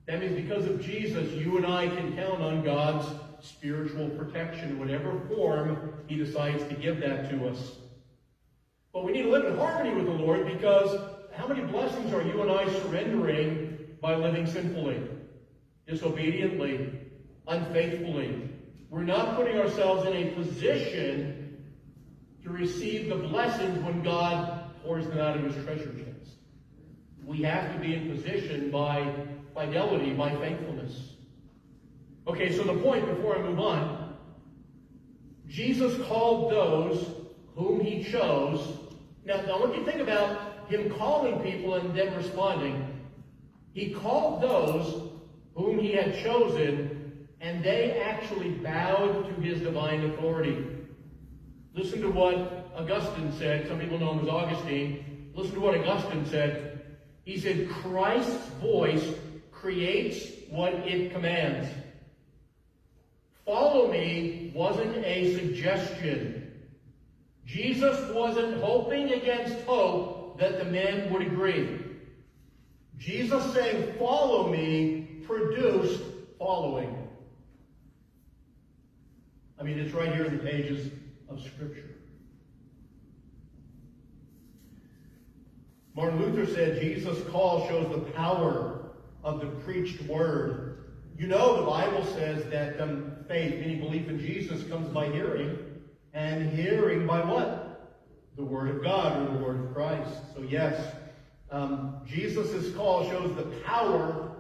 That means because of Jesus, you and I can count on God's spiritual protection in whatever form he decides to give that to us. But we need to live in harmony with the Lord, because how many blessings are you and I surrendering by living sinfully, disobediently, unfaithfully? We're not putting ourselves in a position to receive the blessings when God pours them out of his treasure chest. We have to be in position by fidelity, by faithfulness. Okay, so the point before I move on, Jesus called those whom he chose. Now when you think about him calling people and them responding, he called those whom he had chosen, and they actually bowed to his divine authority. Listen to what Augustine said. Some people know him as Augustine. Listen to what Augustine said. He said, Christ's voice creates what it commands. Follow me wasn't a suggestion. Jesus wasn't hoping against hope that the men would agree. Jesus saying, follow me, produced following. I mean, it's right here in the pages of Scripture. Martin Luther said, Jesus' call shows the power of the preached word. You know, the Bible says that faith, meaning belief in Jesus, comes by hearing, and hearing by what? The Word of God, or the Word of Christ. So yes, Jesus' call shows the power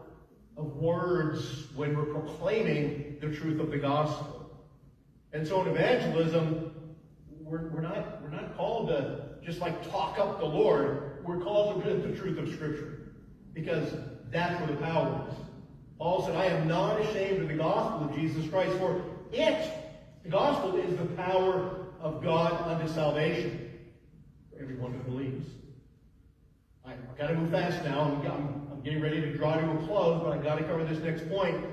of words when we're proclaiming the truth of the gospel. And so in evangelism, we're not called to just like talk up the Lord. We're called to live the truth of Scripture, because that's where the power is. Paul said, I am not ashamed of the gospel of Jesus Christ, for the gospel is the power of God unto salvation for everyone who believes. I've got to move fast now. I'm getting ready to draw to a close, but I've got to cover this next point.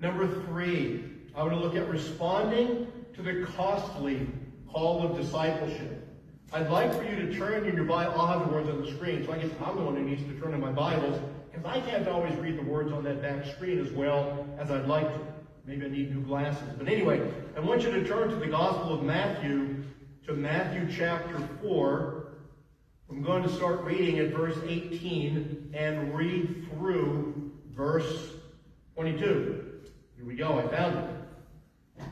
Number 3, I want to look at responding to the costly call of discipleship. I'd like for you to turn in your Bible. I'll have the words on the screen, so I guess I'm the one who needs to turn in my Bibles, because I can't always read the words on that back screen as well as I'd like to. Maybe I need new glasses. But anyway, I want you to turn to the Gospel of Matthew, to Matthew chapter 4. I'm going to start reading at verse 18 and read through verse 22. Here we go, I found it.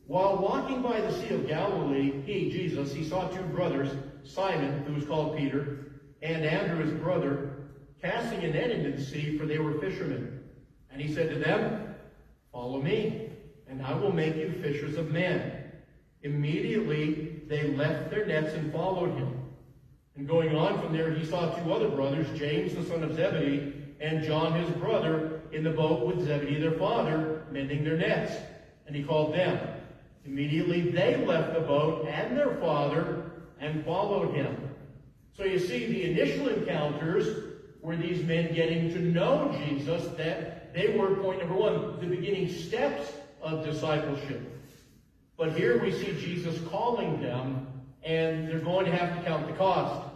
While walking by the Sea of Galilee, Jesus, he saw two brothers, Simon, who was called Peter, and Andrew his brother, casting a net into the sea, for they were fishermen. And he said to them, "Follow me, and I will make you fishers of men." Immediately they left their nets and followed him. And going on from there, he saw two other brothers, James the son of Zebedee, and John his brother, in the boat with Zebedee their father, mending their nets. And he called them. Immediately they left the boat and their father and followed him. So you see, the initial encounters were these men getting to know Jesus, that they were, point number one, the beginning steps of discipleship. But here we see Jesus calling them, and they're going to have to count the cost.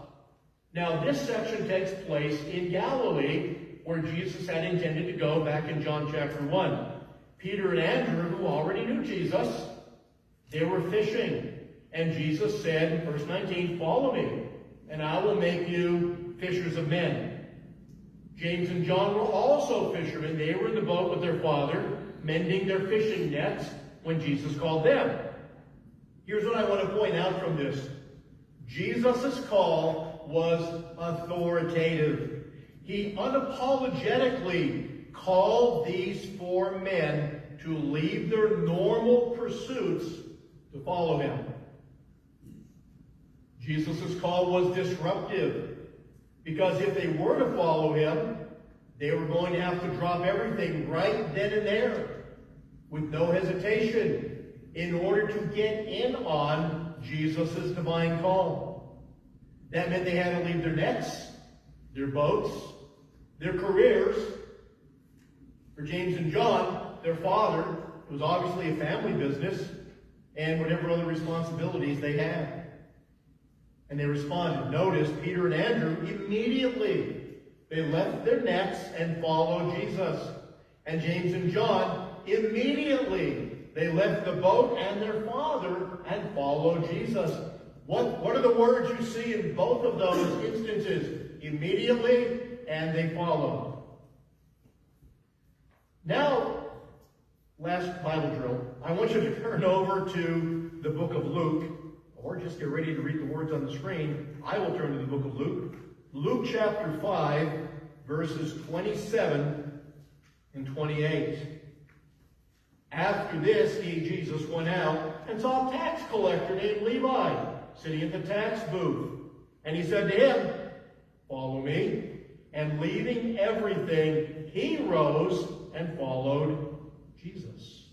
Now, this section takes place in Galilee, where Jesus had intended to go back in John chapter 1. Peter and Andrew, who already knew Jesus, they were fishing. And Jesus said, verse 19, "Follow me, and I will make you fishers of men." James and John were also fishermen. They were in the boat with their father, mending their fishing nets when Jesus called them. Here's what I want to point out from this. Jesus' call was authoritative. He unapologetically called these four men to leave their normal pursuits to follow him. Jesus' call was disruptive, because if they were to follow him, they were going to have to drop everything right then and there, with no hesitation, in order to get in on Jesus' divine call. That meant they had to leave their nets, their boats, their careers. For James and John, their father, it was obviously a family business, and whatever other responsibilities they had. And they responded. Notice, Peter and Andrew, immediately, they left their nets and followed Jesus. And James and John, immediately, they left the boat and their father and followed Jesus. What are the words you see in both of those instances? Immediately, and they followed. Now, last Bible drill, I want you to turn over to the book of Luke, or just get ready to read the words on the screen. I will turn to the book of Luke. Luke chapter 5, verses 27 and 28. After this, Jesus, went out and saw a tax collector named Levi sitting at the tax booth. And he said to him, "Follow me." And leaving everything, he rose and followed Jesus.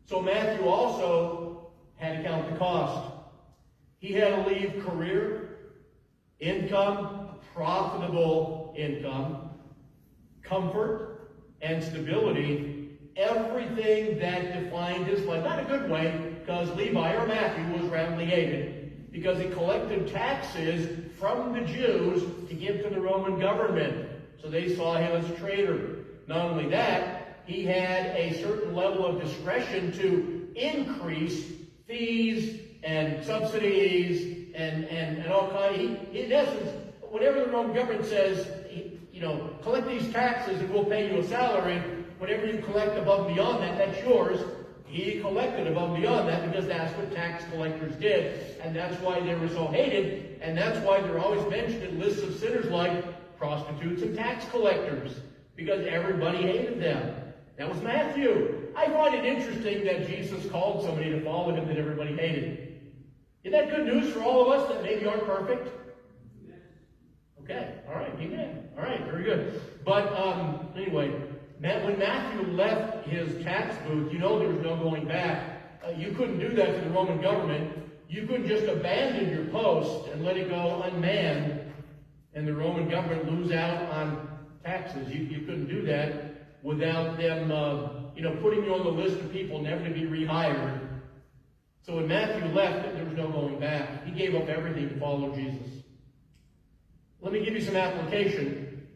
So Matthew also had to count the cost. He had to leave career, income, profitable income, comfort, and stability, everything that defined his life. Not a good way, because Levi, or Matthew, was roundly hated, because he collected taxes from the Jews to give to the Roman government. So they saw him as a traitor. Not only that, he had a certain level of discretion to increase fees and subsidies and all kinds. In essence, whatever the Roman government says, collect these taxes and we'll pay you a salary. Whatever you collect above and beyond that, that's yours. He collected above and beyond that, because that's what tax collectors did. And that's why they were so hated. And that's why they're always mentioned in lists of sinners like prostitutes and tax collectors, because everybody hated them. That was Matthew. I find it interesting that Jesus called somebody to follow him that everybody hated. Isn't that good news for all of us that maybe aren't perfect? Okay, all right, amen. All right, very good. But anyway, when Matthew left his tax booth, there was no going back. You couldn't do that to the Roman government. You couldn't just abandon your post and let it go unmanned and the Roman government lose out on taxes. You couldn't do that without them, putting you on the list of people never to be rehired. So when Matthew left, there was no going back. He gave up everything to follow Jesus. Let me give you some application.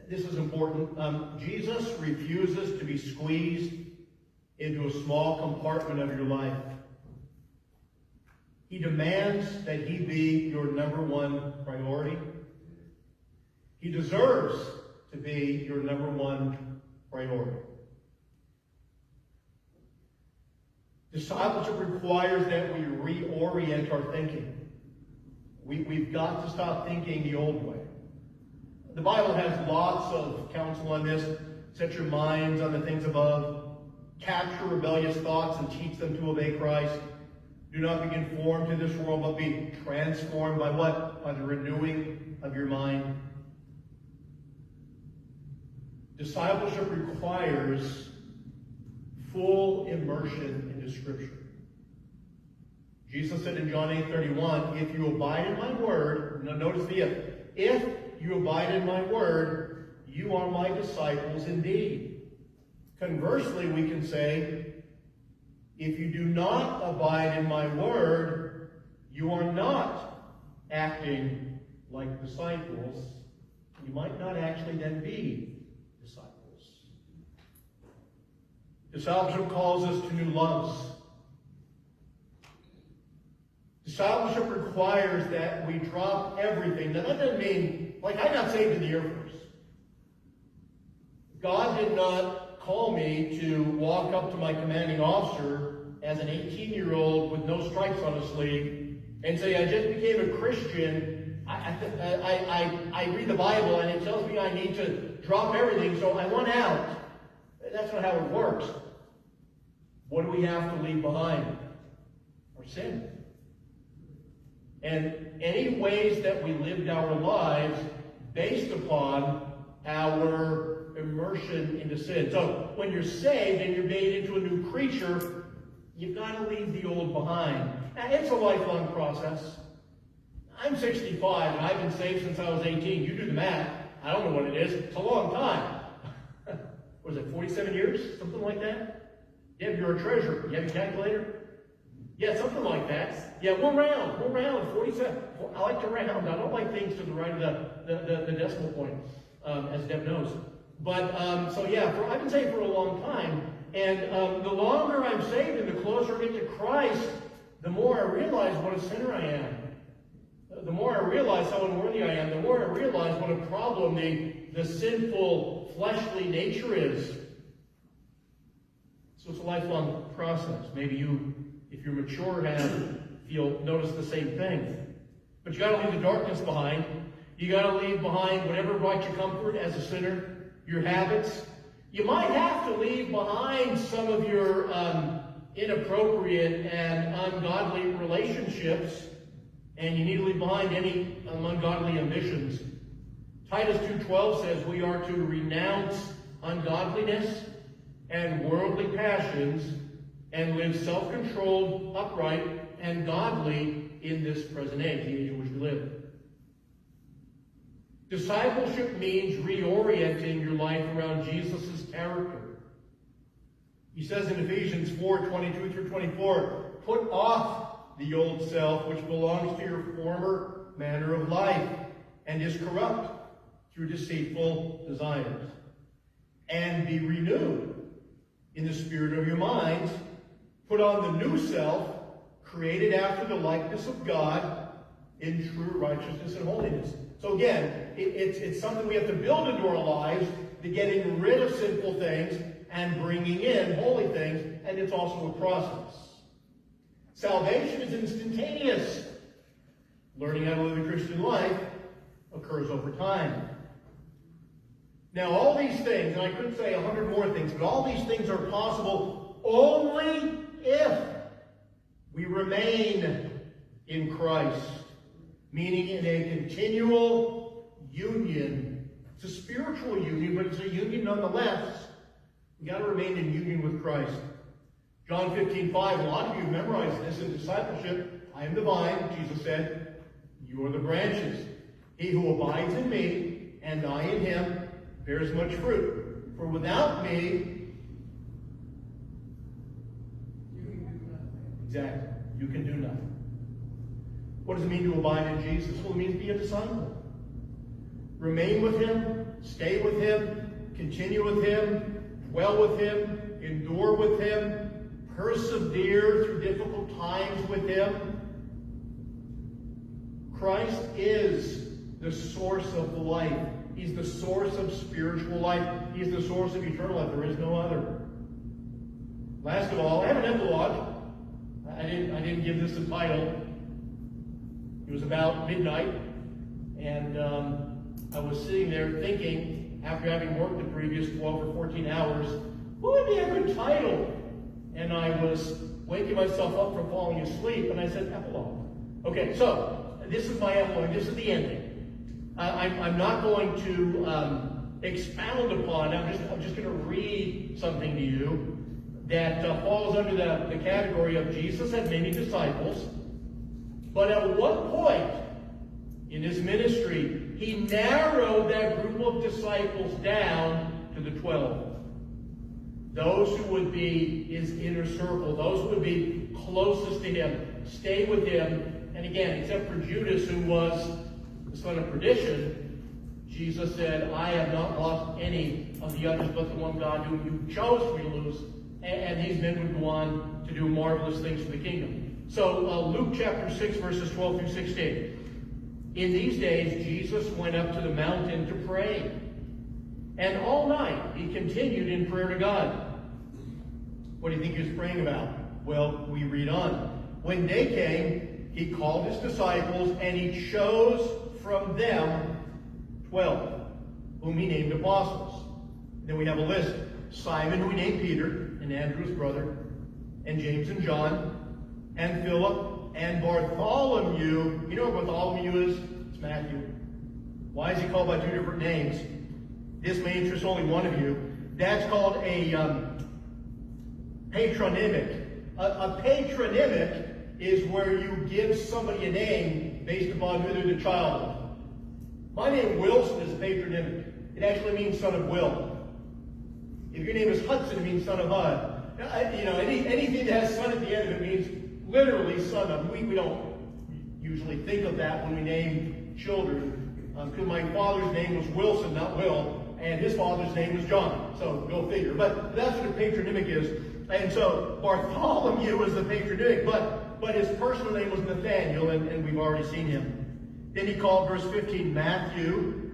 This is important. Jesus refuses to be squeezed into a small compartment of your life. He demands that he be your number one priority. He deserves to be your number one priority. Discipleship requires that we reorient our thinking. We've got to stop thinking the old way. The Bible has lots of counsel on this. Set your minds on the things above. Capture rebellious thoughts and teach them to obey Christ. Do not be conformed to this world, but be transformed by what? By the renewing of your mind. Discipleship requires full immersion into Scripture. Jesus said in John 8:31, if you abide in my word, now notice the if you abide in my word, you are my disciples indeed. Conversely, we can say, if you do not abide in my word, you are not acting like disciples. You might not actually then be disciples. Discipleship calls us to new loves. Discipleship requires that we drop everything. Now that doesn't mean, I got saved in the Air Force. God did not call me to walk up to my commanding officer as an 18-year-old with no stripes on his sleeve and say, I just became a Christian. I read the Bible and it tells me I need to drop everything, so I want out. That's not how it works. What do we have to leave behind? Our sin. And any ways that we lived our lives based upon our immersion into sin. So when you're saved and you're made into a new creature, you've got to leave the old behind. Now, it's a lifelong process. I'm 65 and I've been saved since I was 18. You do the math. I don't know what it is. It's a long time. Was it 47 years? Something like that? Yeah, you're a treasurer. You have a calculator? Yeah, something like that. Yeah, we're round, 47. I like to round. I don't like things to the right of the decimal point, as Deb knows. But, so yeah, I've been saved for a long time. And the longer I'm saved and the closer I get to Christ, the more I realize what a sinner I am. The more I realize how unworthy I am, the more I realize what a problem the sinful, fleshly nature is. So it's a lifelong process. Maybe you, if you're mature, you'll notice the same thing. But you got to leave the darkness behind. You got to leave behind whatever brought you comfort as a sinner, your habits. You might have to leave behind some of your inappropriate and ungodly relationships, and you need to leave behind any ungodly ambitions. Titus 2:12 says we are to renounce ungodliness and worldly passions and live self-controlled, upright, and godly in this present age, the age in which we live. Discipleship means reorienting your life around Jesus' character. He says in Ephesians 4:22 through 24, put off the old self which belongs to your former manner of life and is corrupt through deceitful desires, and be renewed in the spirit of your minds. Put on the new self, created after the likeness of God in true righteousness and holiness. So again, it's something we have to build into our lives, to getting rid of sinful things and bringing in holy things, and it's also a process. Salvation is instantaneous. Learning how to live a Christian life occurs over time. Now, all these things, and I could say 100 more things, but all these things are possible only if we remain in Christ, meaning in a continual union. It's a spiritual union, but it's a union nonetheless. We've got to remain in union with Christ. John 15:5, a lot of you have memorized this in discipleship. I am the vine, Jesus said. You are the branches. He who abides in me, and I in him, bears much fruit. For without me, exactly, you can do nothing. What does it mean to abide in Jesus? Well, it means be a disciple. Remain with him, stay with him, continue with him, dwell with him, endure with him, persevere through difficult times with him. Christ is the source of life. He's the source of spiritual life. He's the source of eternal life. There is no other. Last of all, I have an epilogue. I didn't give this a title. It was about midnight, and I was sitting there thinking, after having worked the previous 12 or 14 hours, what would be a good title? And I was waking myself up from falling asleep, and I said, epilogue. Okay, so this is my epilogue. This is the ending. I'm not going to expound upon it. I'm just going to read something to you that falls under the category of Jesus had many disciples. But at what point in his ministry, he narrowed that group of disciples down to the 12. Those who would be his inner circle, those who would be closest to him, stay with him. And again, except for Judas, who was the son of perdition, Jesus said, I have not lost any of the others but the one God whom you chose for me to lose. And these men would go on to do marvelous things for the kingdom. So Luke chapter 6, verses 12 through 16. In these days, Jesus went up to the mountain to pray. And all night he continued in prayer to God. What do you think he was praying about? Well, we read on. When day came, he called his disciples, and he chose from them 12, whom he named apostles. Then we have a list. Simon, who he named Peter, and Andrew his brother, and James and John, and Philip, and Bartholomew. You know what Bartholomew is? It's Matthew. Why is he called by two different names? This may interest only one of you. That's called a patronymic. A patronymic is where you give somebody a name based upon who they're the child of. My name Wilson is a patronymic. It actually means son of Will. If your name is Hudson, it means son of Hud. Anything that has son at the end of it means literally son of. We don't usually think of that when we name children. Because my father's name was Wilson, not Will, and his father's name was John. So go figure. But that's what a patronymic is. And so Bartholomew was the patronymic, but his personal name was Nathaniel, and we've already seen him. Then he called, verse 15, Matthew.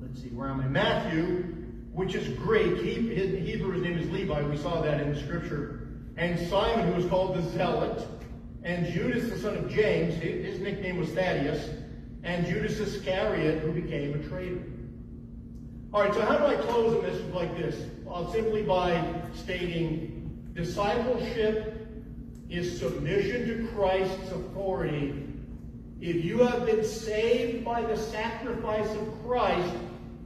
Let's see, where am I? Matthew, which is Greek. In Hebrew, his name is Levi. We saw that in the scripture. And Simon, who was called the Zealot. And Judas, the son of James. His nickname was Thaddeus. And Judas Iscariot, who became a traitor. All right, so how do I close a message like this? Simply by stating, discipleship is submission to Christ's authority. If you have been saved by the sacrifice of Christ,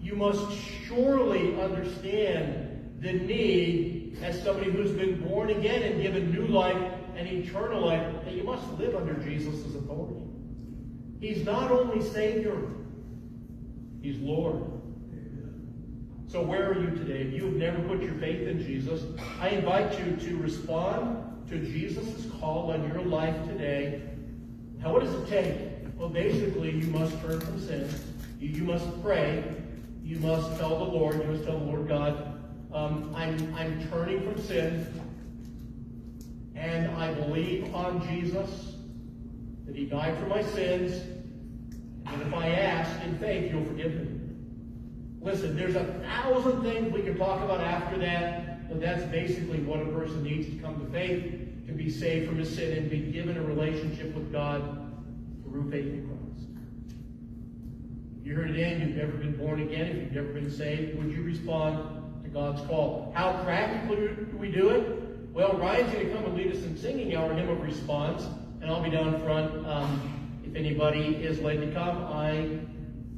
you must surely understand the need, as somebody who's been born again and given new life and eternal life, that you must live under Jesus' authority. He's not only Savior, He's Lord. So where are you today? If you have never put your faith in Jesus, I invite you to respond to Jesus' call on your life today. Now, what does it take? Well, basically, you must turn from sin. You must pray. You must tell the Lord, you must tell the Lord God, I'm turning from sin, and I believe on Jesus, that He died for my sins, and if I ask in faith, You'll forgive me. Listen, there's 1,000 things we can talk about after that, but that's basically what a person needs to come to faith, to be saved from his sin and be given a relationship with God through faith in Christ. If you're here today and you've never been born again, if you've never been saved, would you respond to God's call? How practically do we do it? Well, Ryan's going to come and lead us in singing our hymn of response, and I'll be down front. If anybody is led to come, I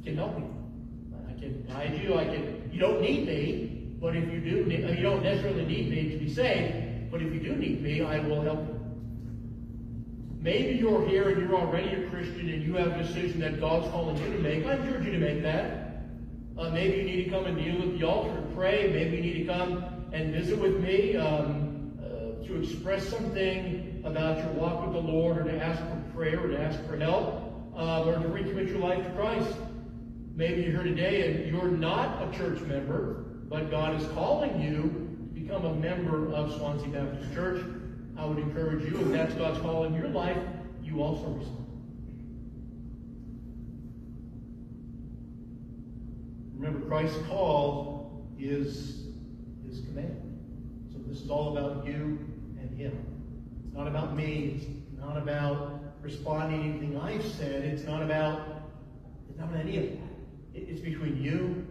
can help you. I can guide you. You don't need me, but if you do, you don't necessarily need me to be saved, but if you do need me, I will help you. Maybe you're here and you're already a Christian and you have a decision that God's calling you to make. I encourage you to make that. Maybe you need to come and kneel at the altar and pray. Maybe you need to come and visit with me to express something about your walk with the Lord, or to ask for prayer, or to ask for help, or to recommit your life to Christ. Maybe you're here today and you're not a church member, but God is calling you to become a member of Swansea Baptist Church. I would encourage you, if that's God's call in your life, you also respond. Remember, Christ's call is His command. So this is all about you and Him. It's not about me. It's not about responding to anything I've said. It's not about any of that. It's between you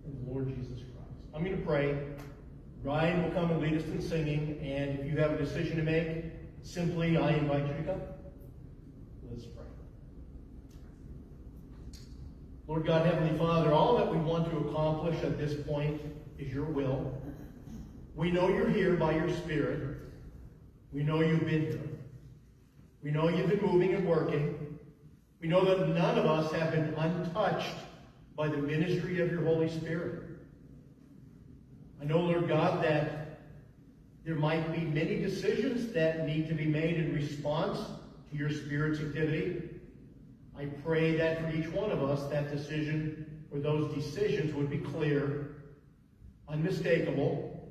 and the Lord Jesus Christ. I'm going to pray. Ryan will come and lead us in singing, and if you have a decision to make, simply I invite you to come. Let's pray. Lord God, Heavenly Father, all that we want to accomplish at this point is your will. We know you're here by your Spirit. We know you've been here. We know you've been moving and working. We know that none of us have been untouched by the ministry of your Holy Spirit. I know, Lord God, that there might be many decisions that need to be made in response to your Spirit's activity. I pray that for each one of us, that decision or those decisions would be clear, unmistakable.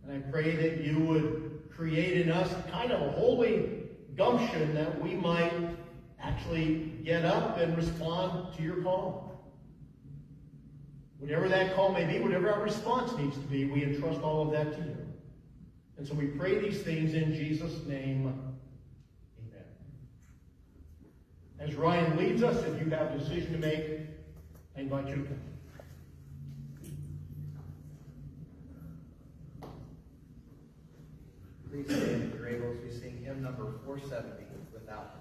And I pray that you would create in us kind of a holy gumption that we might actually get up and respond to your call. Whatever that call may be, whatever our response needs to be, we entrust all of that to you. And so we pray these things in Jesus' name. Amen. As Ryan leads us, if you have a decision to make, I invite you to come. Please stand if you're able as we sing hymn number 470, Without.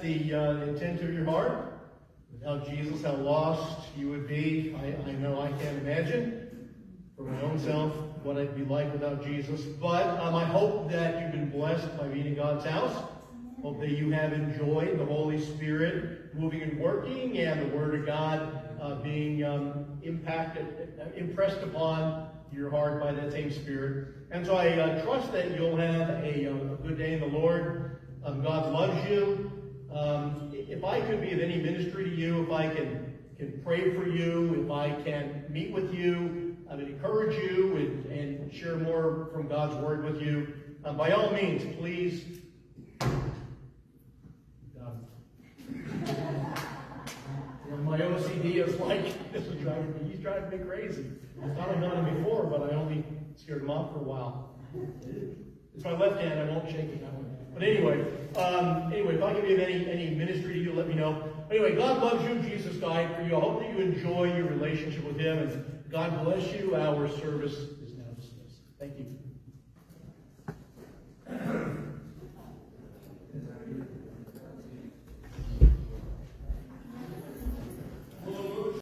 the intent of your heart? Without Jesus, how lost you would be. I know I can't imagine for my own self what I'd be like without Jesus. But I hope that you've been blessed by being in God's house. Hope that you have enjoyed the Holy Spirit moving and working, and the Word of God being impressed upon your heart by that same Spirit. And so I trust that you'll have a good day in the Lord. God loves you. If I could be of any ministry to you, if I can pray for you, if I can meet with you, I would encourage you and share more from God's Word with you. By all means, please. My OCD is like, this is driving me, he's driving me crazy. I thought I'd done it before, but I only scared him off for a while. It's my left hand, I won't shake it that way. But anyway, if I can be of any ministry to you, let me know. Anyway, God loves you, Jesus died for you. I hope that you enjoy your relationship with Him, and God bless you. Our service is now dismissed. Thank you.